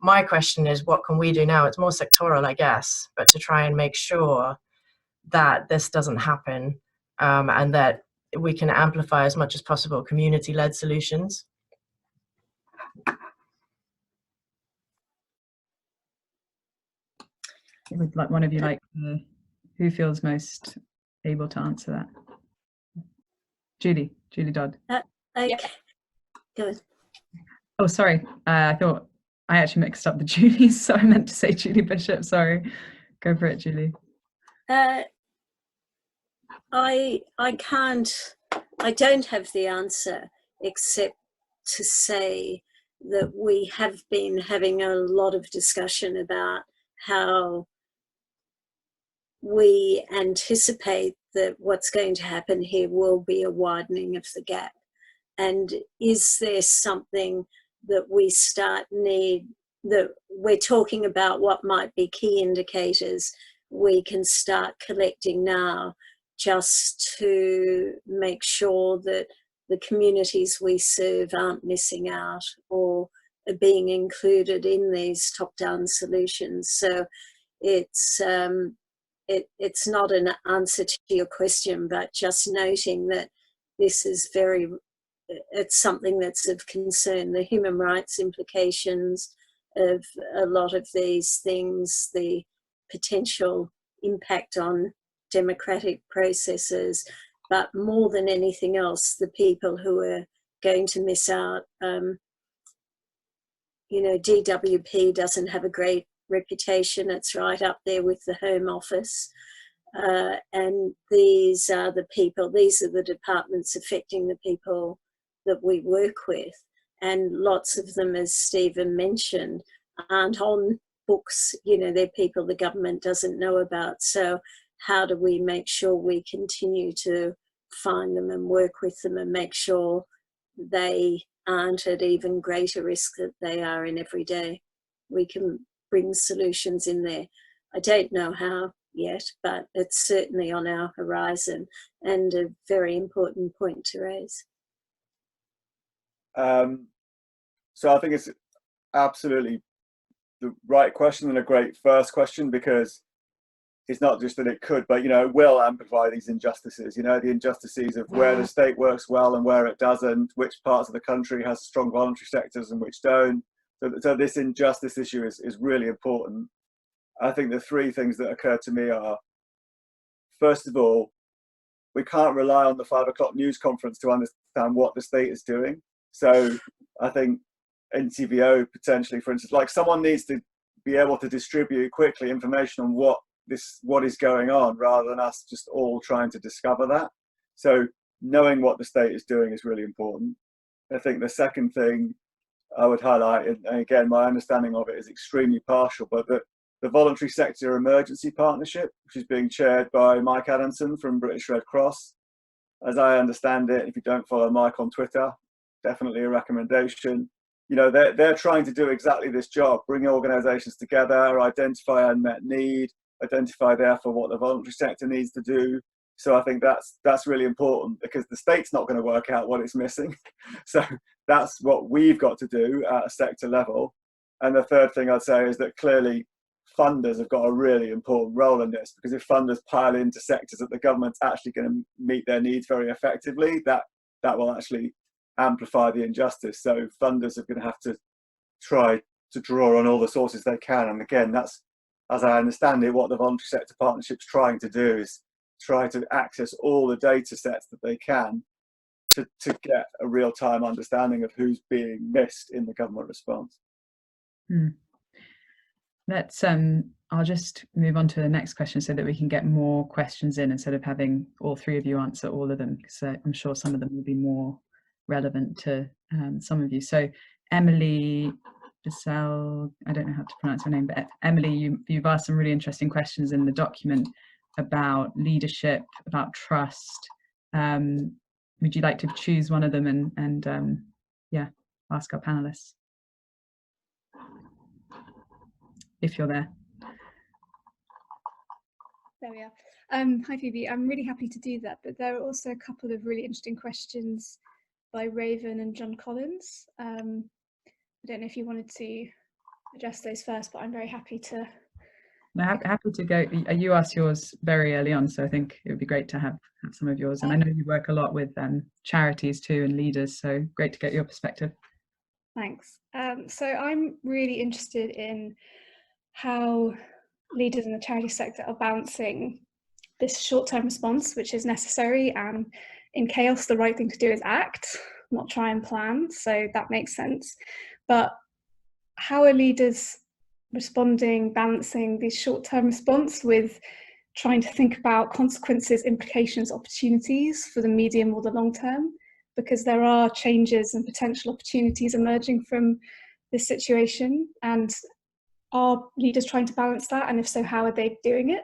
my question is, what can we do now? It's more sectoral, I guess, but to try and make sure that this doesn't happen, and that we can amplify as much as possible community-led solutions. Would like one of you like who feels most able to answer that? Julie Dodd. Okay. Yeah. Good. Oh, sorry. I thought I actually mixed up the Julies, so I meant to say Julie Bishop. Sorry. Go for it, Julie. I don't have the answer, except to say that we have been having a lot of discussion about how we anticipate that what's going to happen here will be a widening of the gap. And is there something that that we're talking about what might be key indicators we can start collecting now, just to make sure that the communities we serve aren't missing out or are being included in these top-down solutions. So it's not an answer to your question, but just noting that this is it's something that's of concern. The human rights implications of a lot of these things, the potential impact on democratic processes, but more than anything else, the people who are going to miss out. You know, DWP doesn't have a great reputation. It's right up there with the Home Office. And these are the departments affecting the people that we work with. And lots of them, as Stephen mentioned, aren't on books. You know, they're people the government doesn't know about. So how do we make sure we continue to find them and work with them and make sure they aren't at even greater risk that they are in every day? We can bring solutions in there. I don't know how yet, but it's certainly on our horizon and a very important point to raise. So I think it's absolutely the right question and a great first question, because it's not just that it could, but, you know, it will amplify these injustices, you know, the injustices of where the state works well and where it doesn't, which parts of the country has strong voluntary sectors and which don't. So this injustice issue is really important. I think the three things that occur to me are, first of all, we can't rely on the 5 o'clock news conference to understand what the state is doing. So I think NCVO potentially, for instance, like someone needs to be able to distribute quickly information on what is going on, rather than us just all trying to discover that. So knowing what the state is doing is really important. I think the second thing I would highlight, and again, my understanding of it is extremely partial, but the Voluntary Sector Emergency Partnership, which is being chaired by Mike Adamson from British Red Cross. As I understand it, if you don't follow Mike on Twitter, definitely a recommendation. You know, they're trying to do exactly this job, bring organisations together, identify unmet need, identify therefore what the voluntary sector needs to do. So I think that's really important, because the state's not going to work out what it's missing. So that's what we've got to do at a sector level. And the third thing I'd say is that clearly funders have got a really important role in this, because if funders pile into sectors that the government's actually going to meet their needs very effectively, that will actually amplify the injustice. So funders are going to have to try to draw on all the sources they can. And again, that's, as I understand it, what the Voluntary Sector Partnership's trying to do, is try to access all the data sets that they can to get a real-time understanding of who's being missed in the government response. Let's I'll just move on to the next question so that we can get more questions in, instead of having all three of you answer all of them, because I'm sure some of them will be more relevant to some of you. So Emily Bissell, I don't know how to pronounce her name, but Emily, you've asked some really interesting questions in the document about leadership, about trust, would you like to choose one of them and yeah, ask our panelists if you're there? There we are. Hi Phoebe, I'm really happy to do that, but there are also a couple of really interesting questions by Raven and John Collins. I don't know if you wanted to address those first, but I'm very happy to. No, happy to go. You asked yours very early on, so I think it would be great to have some of yours. And I know you work a lot with charities too and leaders, so great to get your perspective. Thanks. So I'm really interested in how leaders in the charity sector are balancing this short-term response, which is necessary, and in chaos the right thing to do is act, not try and plan, so that makes sense. But how are leaders responding, balancing this short-term response with trying to think about consequences, implications, opportunities for the medium or the long term? Because there are changes and potential opportunities emerging from this situation, and are leaders trying to balance that? And if so, how are they doing it?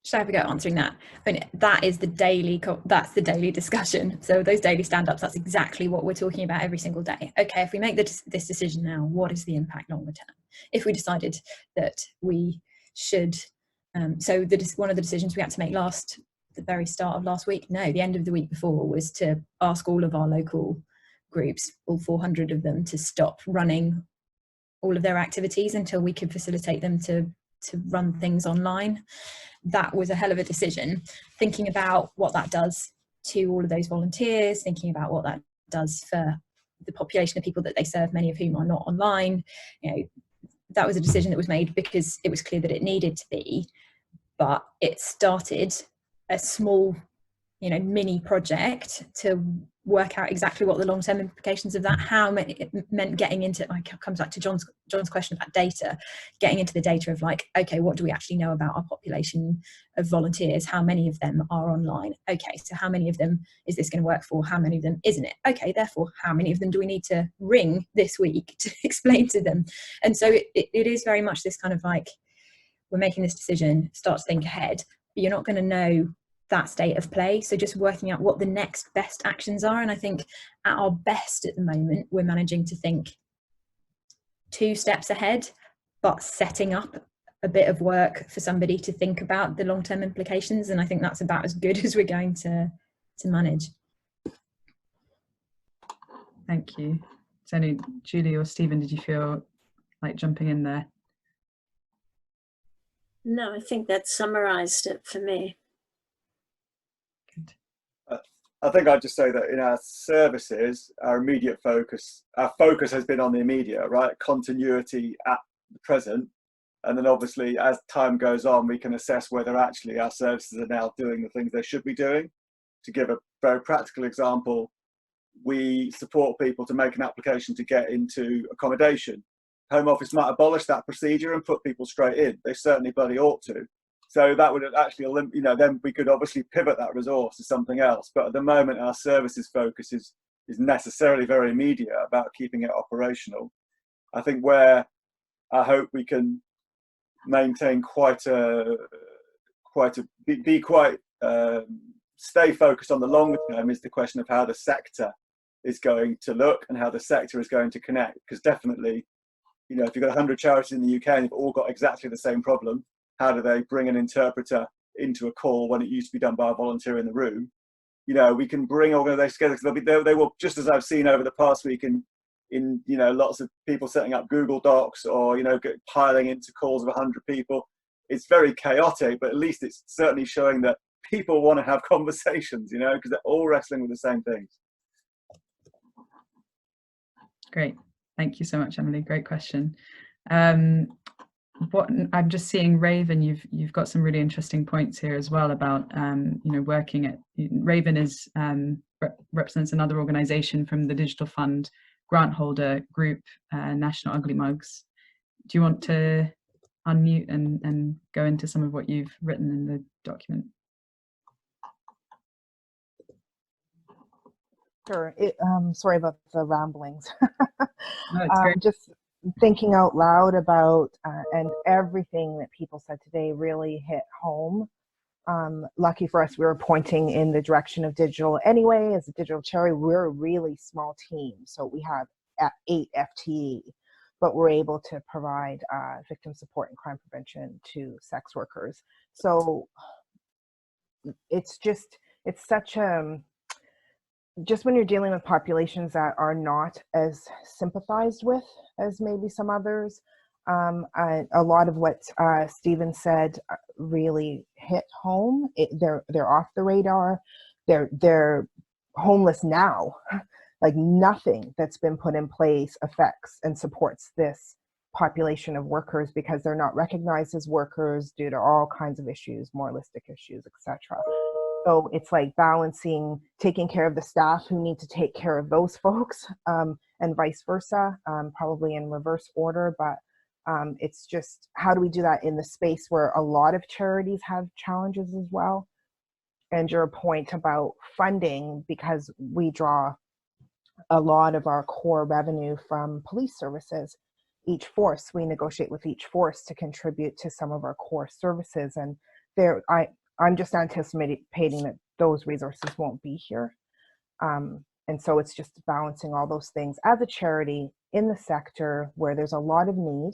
Should I have a go at answering that? I mean, that is the daily, that's the daily discussion. So those daily stand-ups, that's exactly what we're talking about every single day. Okay, if we make this decision now, what is the impact longer term? If we decided that we should, so one of the decisions we had to make the very start of last week, no, the end of the week before, was to ask all of our local groups, all 400 of them, to stop running all of their activities until we could facilitate them to run things online. That was a hell of a decision, thinking about what that does to all of those volunteers, thinking about what that does for the population of people that they serve, many of whom are not online. You know, that was a decision that was made because it was clear that it needed to be, but it started a small, mini project to work out exactly what the long-term implications of that, how many it meant getting into, like, it comes back to John's question about data, getting into the data of like, okay, what do we actually know about our population of volunteers? How many of them are online? Okay, so how many of them is this going to work for? How many of them isn't it? Okay, therefore, how many of them do we need to ring this week to explain to them? And so it is very much this kind of like, we're making this decision, start to think ahead, but you're not going to know that state of play. So just working out what the next best actions are. And I think at our best at the moment, we're managing to think 2 steps ahead, but setting up a bit of work for somebody to think about the long-term implications. And I think that's about as good as we're going to manage. Thank you. So, Julie or Stephen, did you feel like jumping in there? No, I think that summarized it for me. I think I'd just say that in our services, our focus has been on the immediate, right? Continuity at the present. And then obviously as time goes on, we can assess whether actually our services are now doing the things they should be doing. To give a very practical example, we support people to make an application to get into accommodation. Home Office might abolish that procedure and put people straight in. They certainly bloody ought to. So that would actually, then we could obviously pivot that resource to something else. But at the moment, our services focus is necessarily very immediate about keeping it operational. I think where I hope we can maintain stay focused on the longer term is the question of how the sector is going to look and how the sector is going to connect. Because definitely, if you've got 100 charities in the UK and they've all got exactly the same problem, how do they bring an interpreter into a call when it used to be done by a volunteer in the room? We can bring organizations together because they will, just as I've seen over the past week in lots of people setting up Google Docs or, piling into calls of 100 people. It's very chaotic, but at least it's certainly showing that people want to have conversations, because they're all wrestling with the same things. Great. Thank you so much, Emily. Great question. What I'm just seeing, Raven, you've got some really interesting points here as well about working at Raven is represents another organization from the Digital Fund grant holder group, National Ugly Mugs. Do you want to unmute and go into some of what you've written in the document? Sure. Sorry about the ramblings. No, it's great. Just thinking out loud about and everything that people said today really hit home Lucky for us, we were pointing in the direction of digital anyway. As a digital charity, we're a really small team. So we have 8 FTE, but we're able to provide victim support and crime prevention to sex workers. So it's such a, just when you're dealing with populations that are not as sympathized with as maybe some others, a lot of what Stephen said really hit home. They're off the radar. They're homeless now. Like nothing that's been put in place affects and supports this population of workers because they're not recognized as workers due to all kinds of issues, moralistic issues, etc. So it's like balancing taking care of the staff who need to take care of those folks, and vice versa, probably in reverse order. But it's just, how do we do that in the space where a lot of charities have challenges as well? And your point about funding, because we draw a lot of our core revenue from police services. Each force, we negotiate with each force to contribute to some of our core services. And I'm just anticipating that those resources won't be here. And so it's just balancing all those things as a charity in the sector where there's a lot of need,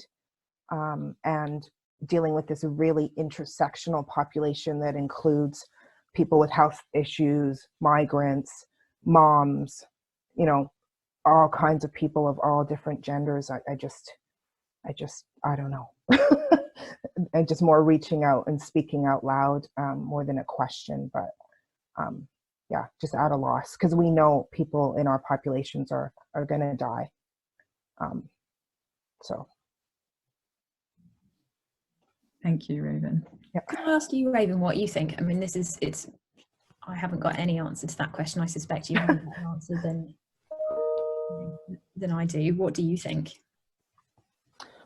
and dealing with this really intersectional population that includes people with health issues, migrants, moms, all kinds of people of all different genders. I don't know. And just more reaching out and speaking out loud, more than a question, but yeah, just at a loss, because we know people in our populations are going to die. So. Thank you, Raven. Yeah. Can I ask you, Raven, what you think? I mean, I haven't got any answer to that question. I suspect you have a better answer than I do. What do you think?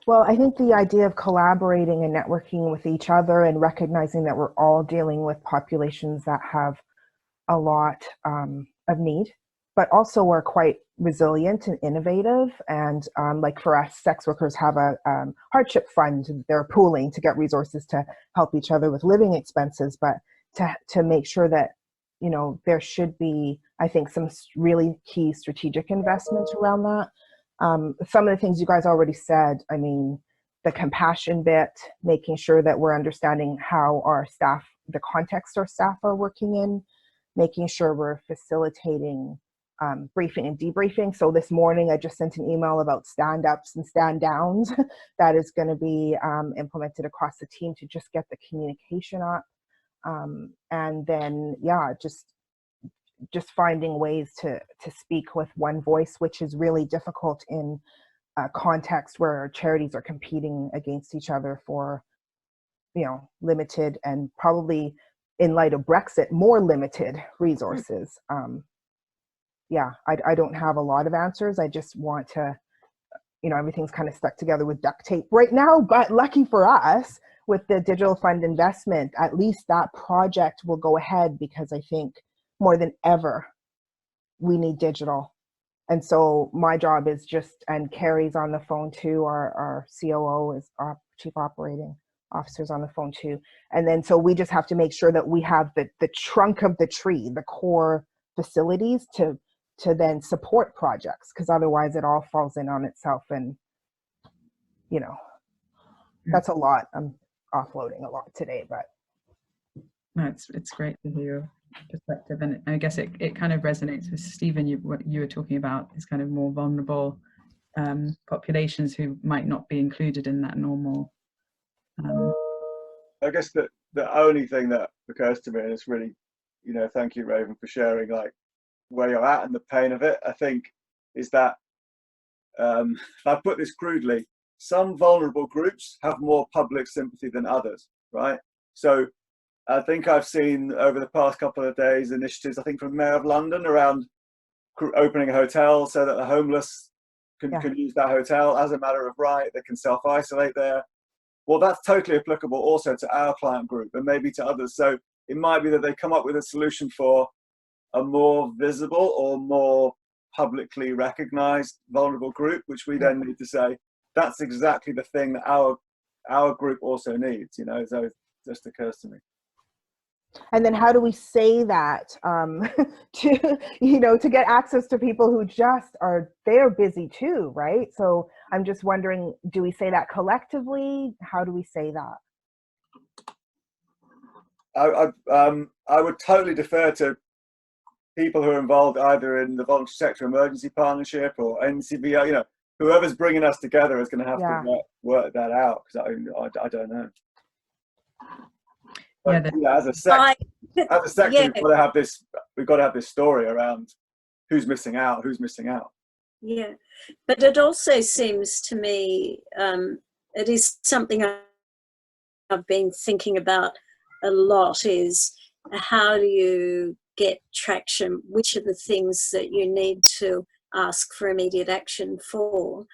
Well, I think the idea of collaborating and networking with each other and recognizing that we're all dealing with populations that have a lot of need, but also are quite resilient and innovative. And like for us, sex workers have a hardship fund they're pooling to get resources to help each other with living expenses, but to make sure that, there should be, I think, some really key strategic investments around that. Some of the things you guys already said, I mean, the compassion bit, making sure that we're understanding how our staff, the context our staff are working in, making sure we're facilitating briefing and debriefing. So this morning, I just sent an email about stand-ups and stand-downs that is going to be implemented across the team to just get the communication up. And then, yeah, just finding ways to speak with one voice, which is really difficult in a context where charities are competing against each other for, limited and probably, in light of Brexit, more limited resources. Yeah, I don't have a lot of answers. I just want to, everything's kind of stuck together with duct tape right now, but lucky for us, with the digital fund investment, at least that project will go ahead, because I think more than ever, we need digital. And so my job is and Carrie's on the phone too, our COO is our Chief Operating Officer's on the phone too. And then, so we just have to make sure that we have the trunk of the tree, the core facilities to then support projects, because otherwise it all falls in on itself. And, that's a lot. I'm offloading a lot today, but. No, it's great to hear your perspective, and I guess it kind of resonates with Stephen. What you were talking about is kind of more vulnerable populations who might not be included in that normal. I guess that the only thing that occurs to me, and it's really, thank you, Raven, for sharing like where you're at and the pain of it, I think, is that if I put this crudely, some vulnerable groups have more public sympathy than others, right? So I think I've seen over the past couple of days initiatives, I think from Mayor of London, around opening a hotel so that the homeless can use that hotel as a matter of right. They can self-isolate there. Well, that's totally applicable also to our client group and maybe to others. So it might be that they come up with a solution for a more visible or more publicly recognized vulnerable group, which we then need to say, that's exactly the thing that our group also needs, so it just occurs to me. And then how do we say that to, you know, to get access to people who just are, they're busy too, right? So I'm just wondering, do we say that collectively? How do we say that? I would totally defer to people who are involved either in the voluntary sector emergency partnership or NCVI, you know, whoever's bringing us together is going to have to work that out, because I don't know. But as a sector, we've got to have this story around who's missing out. Yeah, but it also seems to me it is something I've been thinking about a lot, is how do you get traction? Which are the things that you need to ask for immediate action for?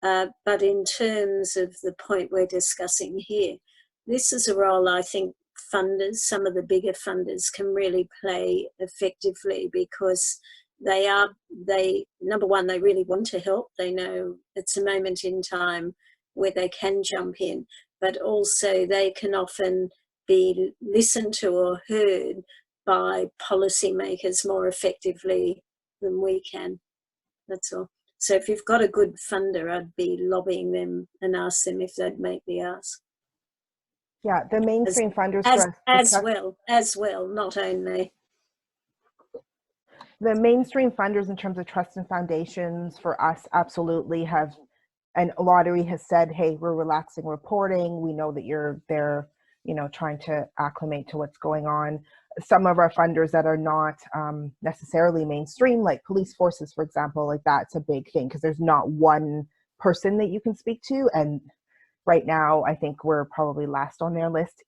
But in terms of the point we're discussing here, this is a role I think funders, some of the bigger funders, can really play effectively, because number one, they really want to help. They know it's a moment in time where they can jump in, but also they can often be listened to or heard by policymakers more effectively than we can. That's all. So if you've got a good funder, I'd be lobbying them and ask them if they'd make the ask. Yeah, the mainstream funders as well, not only. The mainstream funders in terms of trusts and foundations for us absolutely have, and Lottery has said, hey, we're relaxing reporting. We know that you're there, you know, trying to acclimate to what's going on. Some of our funders that are not necessarily mainstream, like police forces, for example, like that's a big thing, because there's not one person that you can speak to. And right now, I think we're probably last on their list.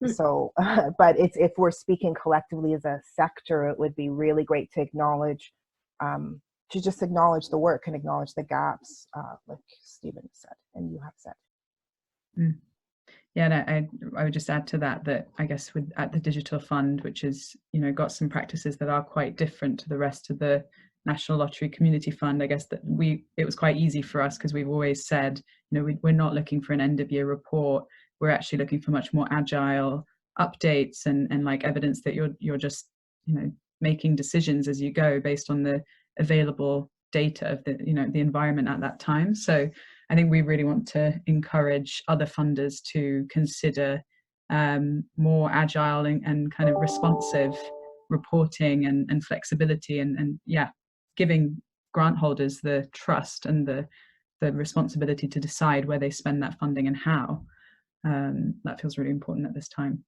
So, but if we're speaking collectively as a sector, it would be really great to acknowledge, to just acknowledge the work and acknowledge the gaps, like Stephen said, and you have said. Mm. Yeah, and I would just add to that I guess at the Digital Fund, which is, you know, got some practices that are quite different to the rest of the National Lottery Community Fund. I guess that it was quite easy for us, because we've always said, you know, we're not looking for an end of year report. We're actually looking for much more agile updates and like evidence that you're just, you know, making decisions as you go based on the available data of the, you know, the environment at that time. So I think we really want to encourage other funders to consider more agile and kind of responsive reporting and flexibility and giving grant holders the trust and the responsibility to decide where they spend that funding and how. That feels really important at this time.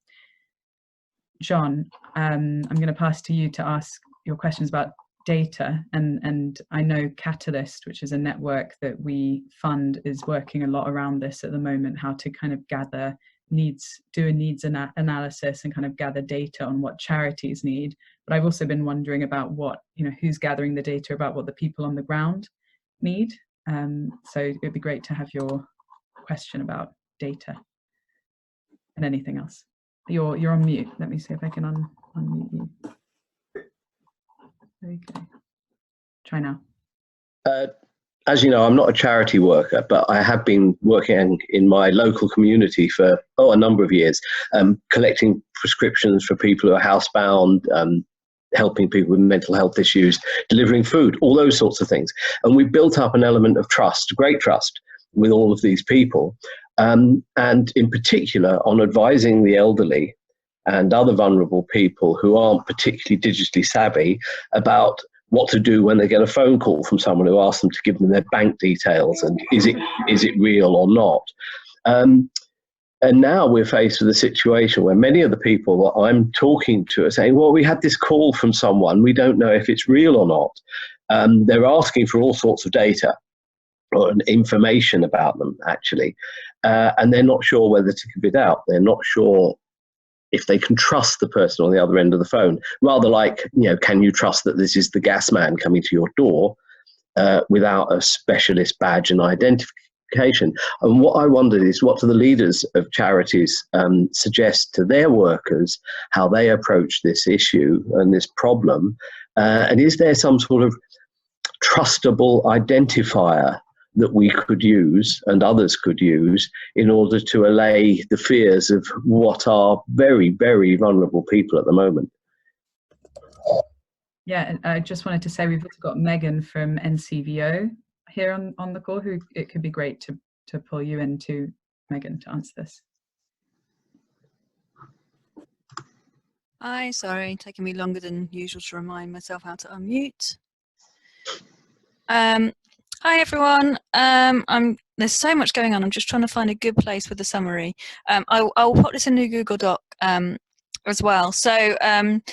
John, I'm going to pass to you to ask your questions about data, and I know Catalyst, which is a network that we fund, is working a lot around this at the moment, how to kind of gather needs, do a needs analysis and kind of gather data on what charities need. But I've also been wondering about what, you know, who's gathering the data about what the people on the ground need. So it'd be great to have your question about data and anything else. You're on mute. Let me see if I can unmute you. Okay. Try now. As you know, I'm not a charity worker, but I have been working in my local community for a number of years, collecting prescriptions for people who are housebound, helping people with mental health issues, delivering food, all those sorts of things. And we built up an element of trust, great trust, with all of these people. And in particular on advising the elderly and other vulnerable people who aren't particularly digitally savvy about what to do when they get a phone call from someone who asks them to give them their bank details and is it real or not. And now we're faced with a situation where many of the people that I'm talking to are saying, well, we had this call from someone, we don't know if it's real or not. They're asking for all sorts of data or information about them, actually, and they're not sure whether to give it out. They're not sure if they can trust the person on the other end of the phone, rather like, you know, can you trust that this is the gas man coming to your door without a specialist badge and identification? And what I wondered is, what do the leaders of charities suggest to their workers, how they approach this issue and this problem? And is there some sort of trustable identifier that we could use and others could use in order to allay the fears of what are very, very vulnerable people at the moment. Yeah, and I just wanted to say we've also got Megan from NCVO here on the call, who it could be great to pull you into, Megan, to answer this. Hi, sorry, taking me longer than usual to remind myself how to unmute. Hi everyone. There's so much going on. I'm just trying to find a good place with the summary. I'll put this in the Google Doc as well. So, I mean,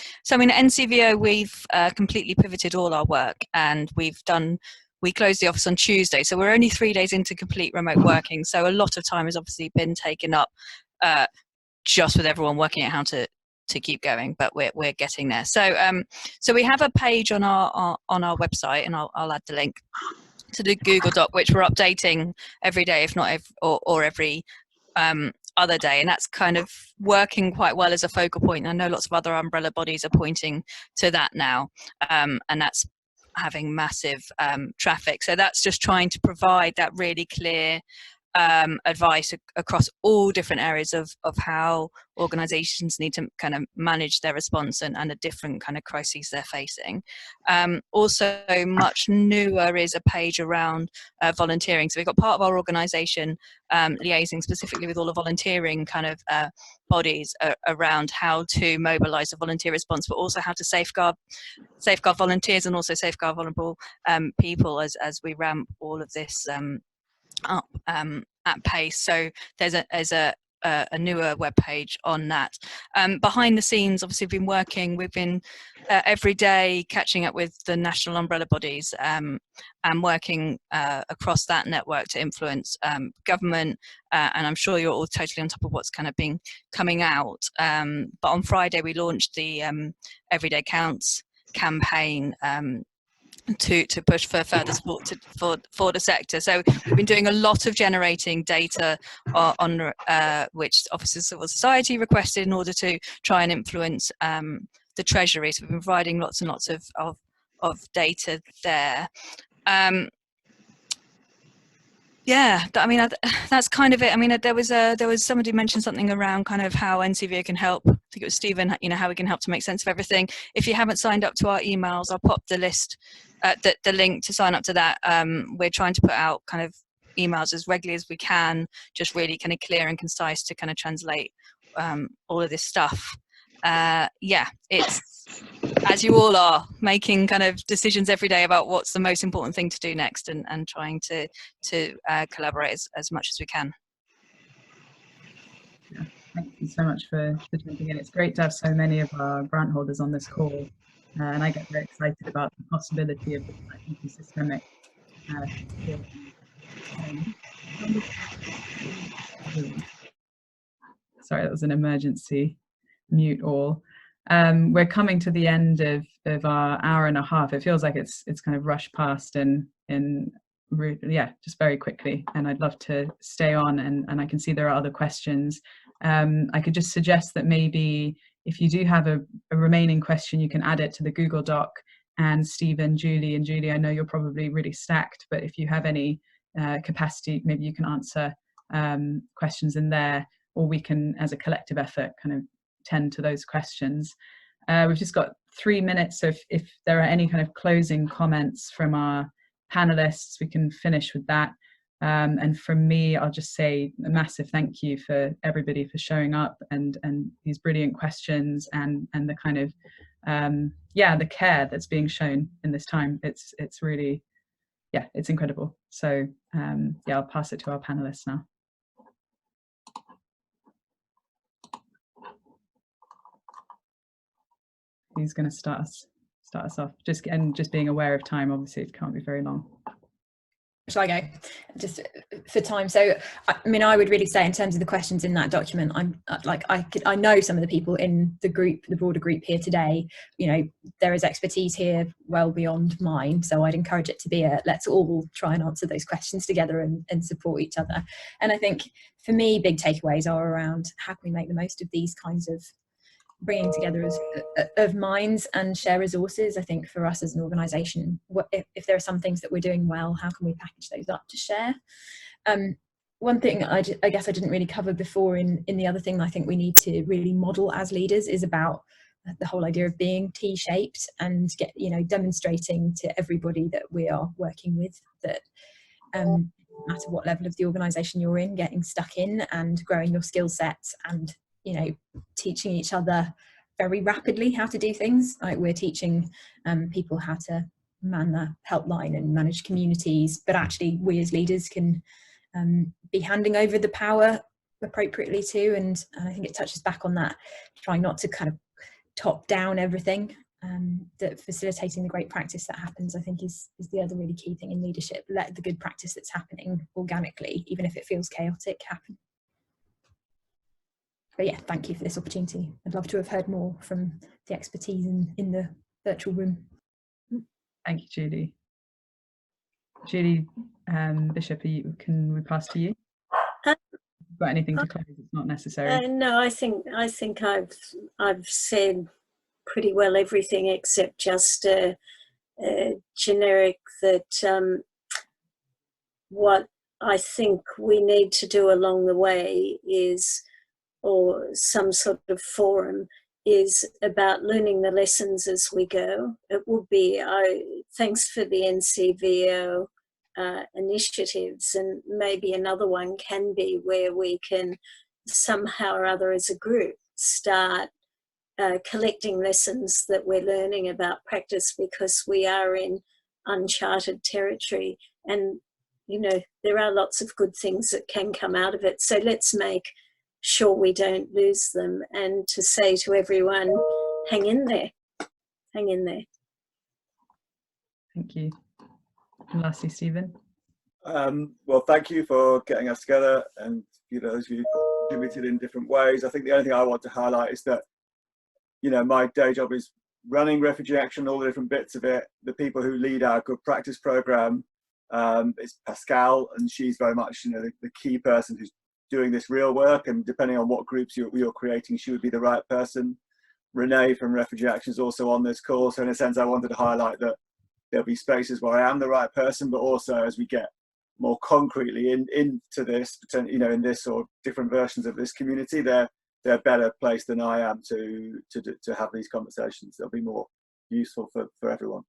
at NCVO we've completely pivoted all our work, and we closed the office on Tuesday. So we're only 3 days into complete remote working. So a lot of time has obviously been taken up just with everyone working out how to keep going, but we're getting there. So so we have a page on our website, and I'll add the link to the Google Doc, which we're updating every day, if not every other day, and that's kind of working quite well as a focal point. I know lots of other umbrella bodies are pointing to that now, and that's having massive traffic. So that's just trying to provide that really clear advice across all different areas of how organizations need to kind of manage their response and the different kind of crises they're facing. Also much newer is a page around volunteering. So we've got part of our organization liaising specifically with all the volunteering kind of bodies around how to mobilize a volunteer response, but also how to safeguard volunteers and also safeguard vulnerable people as we ramp all of this up at pace. So there's a newer web page on that. Behind the scenes, obviously we've been every day catching up with the national umbrella bodies and working across that network to influence government, and I'm sure you're all totally on top of what's kind of been coming out. But on Friday we launched the Everyday Counts campaign to push for further support for the sector. So we've been doing a lot of generating data on which Office of Civil Society requested in order to try and influence the Treasury. So we've been providing lots and lots of data there. Yeah, I mean, that's kind of it. I mean, there was somebody mentioned something around kind of how NCVO can help. I think it was Stephen, you know, how we can help to make sense of everything. If you haven't signed up to our emails, I'll pop the list, the link to sign up to that. We're trying to put out kind of emails as regularly as we can, just really kind of clear and concise to kind of translate all of this stuff. Yeah, it's, as you all are, making kind of decisions every day about what's the most important thing to do next, and trying to collaborate as much as we can. Yeah, thank you so much for jumping in. It's great to have so many of our grant holders on this call, and I get very excited about the possibility of ecosystemic sorry, that was an emergency mute all. We're coming to the end of our hour and a half. It feels like it's kind of rushed past yeah, just very quickly, and I'd love to stay on, and I can see there are other questions. I could just suggest that maybe if you do have a remaining question, you can add it to the Google Doc, and Stephen, Julie, I know you're probably really stacked, but if you have any capacity, maybe you can answer questions in there, or we can, as a collective effort, kind of tend to those questions. We've just got 3 minutes, so if there are any kind of closing comments from our panelists, we can finish with that. And from me, I'll just say a massive thank you for everybody for showing up and these brilliant questions and the kind of yeah, the care that's being shown in this time. It's really, yeah, it's incredible. So yeah, I'll pass it to our panelists now. Who's going to start us off? Just being aware of time. Obviously, it can't be very long. Shall I go? Just for time. So, I mean, I would really say in terms of the questions in that document, I'm like, I know some of the people in the group, the broader group here today, you know, there is expertise here well beyond mine. So I'd encourage it to be let's all try and answer those questions together and support each other. And I think for me, big takeaways are around how can we make the most of these kinds of bringing together of minds and share resources. I think for us as an organisation, if there are some things that we're doing well, how can we package those up to share? One thing I guess I didn't really cover before in the other thing I think we need to really model as leaders is about the whole idea of being T-shaped and demonstrating to everybody that we are working with that no matter what level of the organisation you're in, getting stuck in and growing your skill sets and teaching each other very rapidly how to do things. Like we're teaching people how to man the helpline and manage communities, but actually we as leaders can be handing over the power appropriately too. And I think it touches back on that, trying not to kind of top down everything, that facilitating the great practice that happens, I think is the other really key thing in leadership. Let the good practice that's happening organically, even if it feels chaotic, happen. But yeah, thank you for this opportunity. I'd love to have heard more from the expertise in the virtual room. Thank you, Julie. Julie Bishop, can we pass to you? Got anything to close? It's not necessary. No, I think I've said pretty well everything except just generic that what I think we need to do along the way is, or some sort of forum, is about learning the lessons as we go. It would be, thanks for the NCVO initiatives, and maybe another one can be where we can somehow or other as a group start collecting lessons that we're learning about practice, because we are in uncharted territory, and there are lots of good things that can come out of it. So let's make sure we don't lose them, and to say to everyone, hang in there, hang in there. Thank you. And lastly, Stephen. Well, thank you for getting us together, and those of you who contributed in different ways. I think the only thing I want to highlight is that my day job is running Refugee Action, all the different bits of it. The people who lead our good practice program is Pascal, and she's very much the key person who's doing this real work, and depending on what groups you're creating, she would be the right person. Renee from Refugee Action is also on this call, so in a sense I wanted to highlight that there'll be spaces where I am the right person, but also as we get more concretely into this, in this or different versions of this community, they're better placed than I am to have these conversations. They'll be more useful for everyone.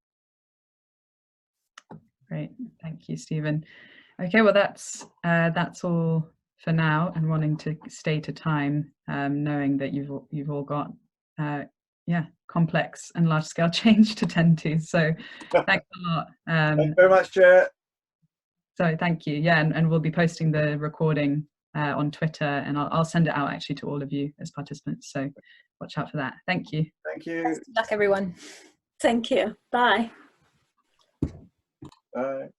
Great, thank you, Stephen. Okay, well that's all for now, and wanting to stay to time, knowing that you've all got complex and large scale change to tend to. So thanks a lot. Thank you very much, Chair. So thank you. Yeah, and we'll be posting the recording on Twitter, and I'll send it out actually to all of you as participants. So watch out for that. Thank you. Thank you. Good luck, everyone. Thank you. Bye. Bye.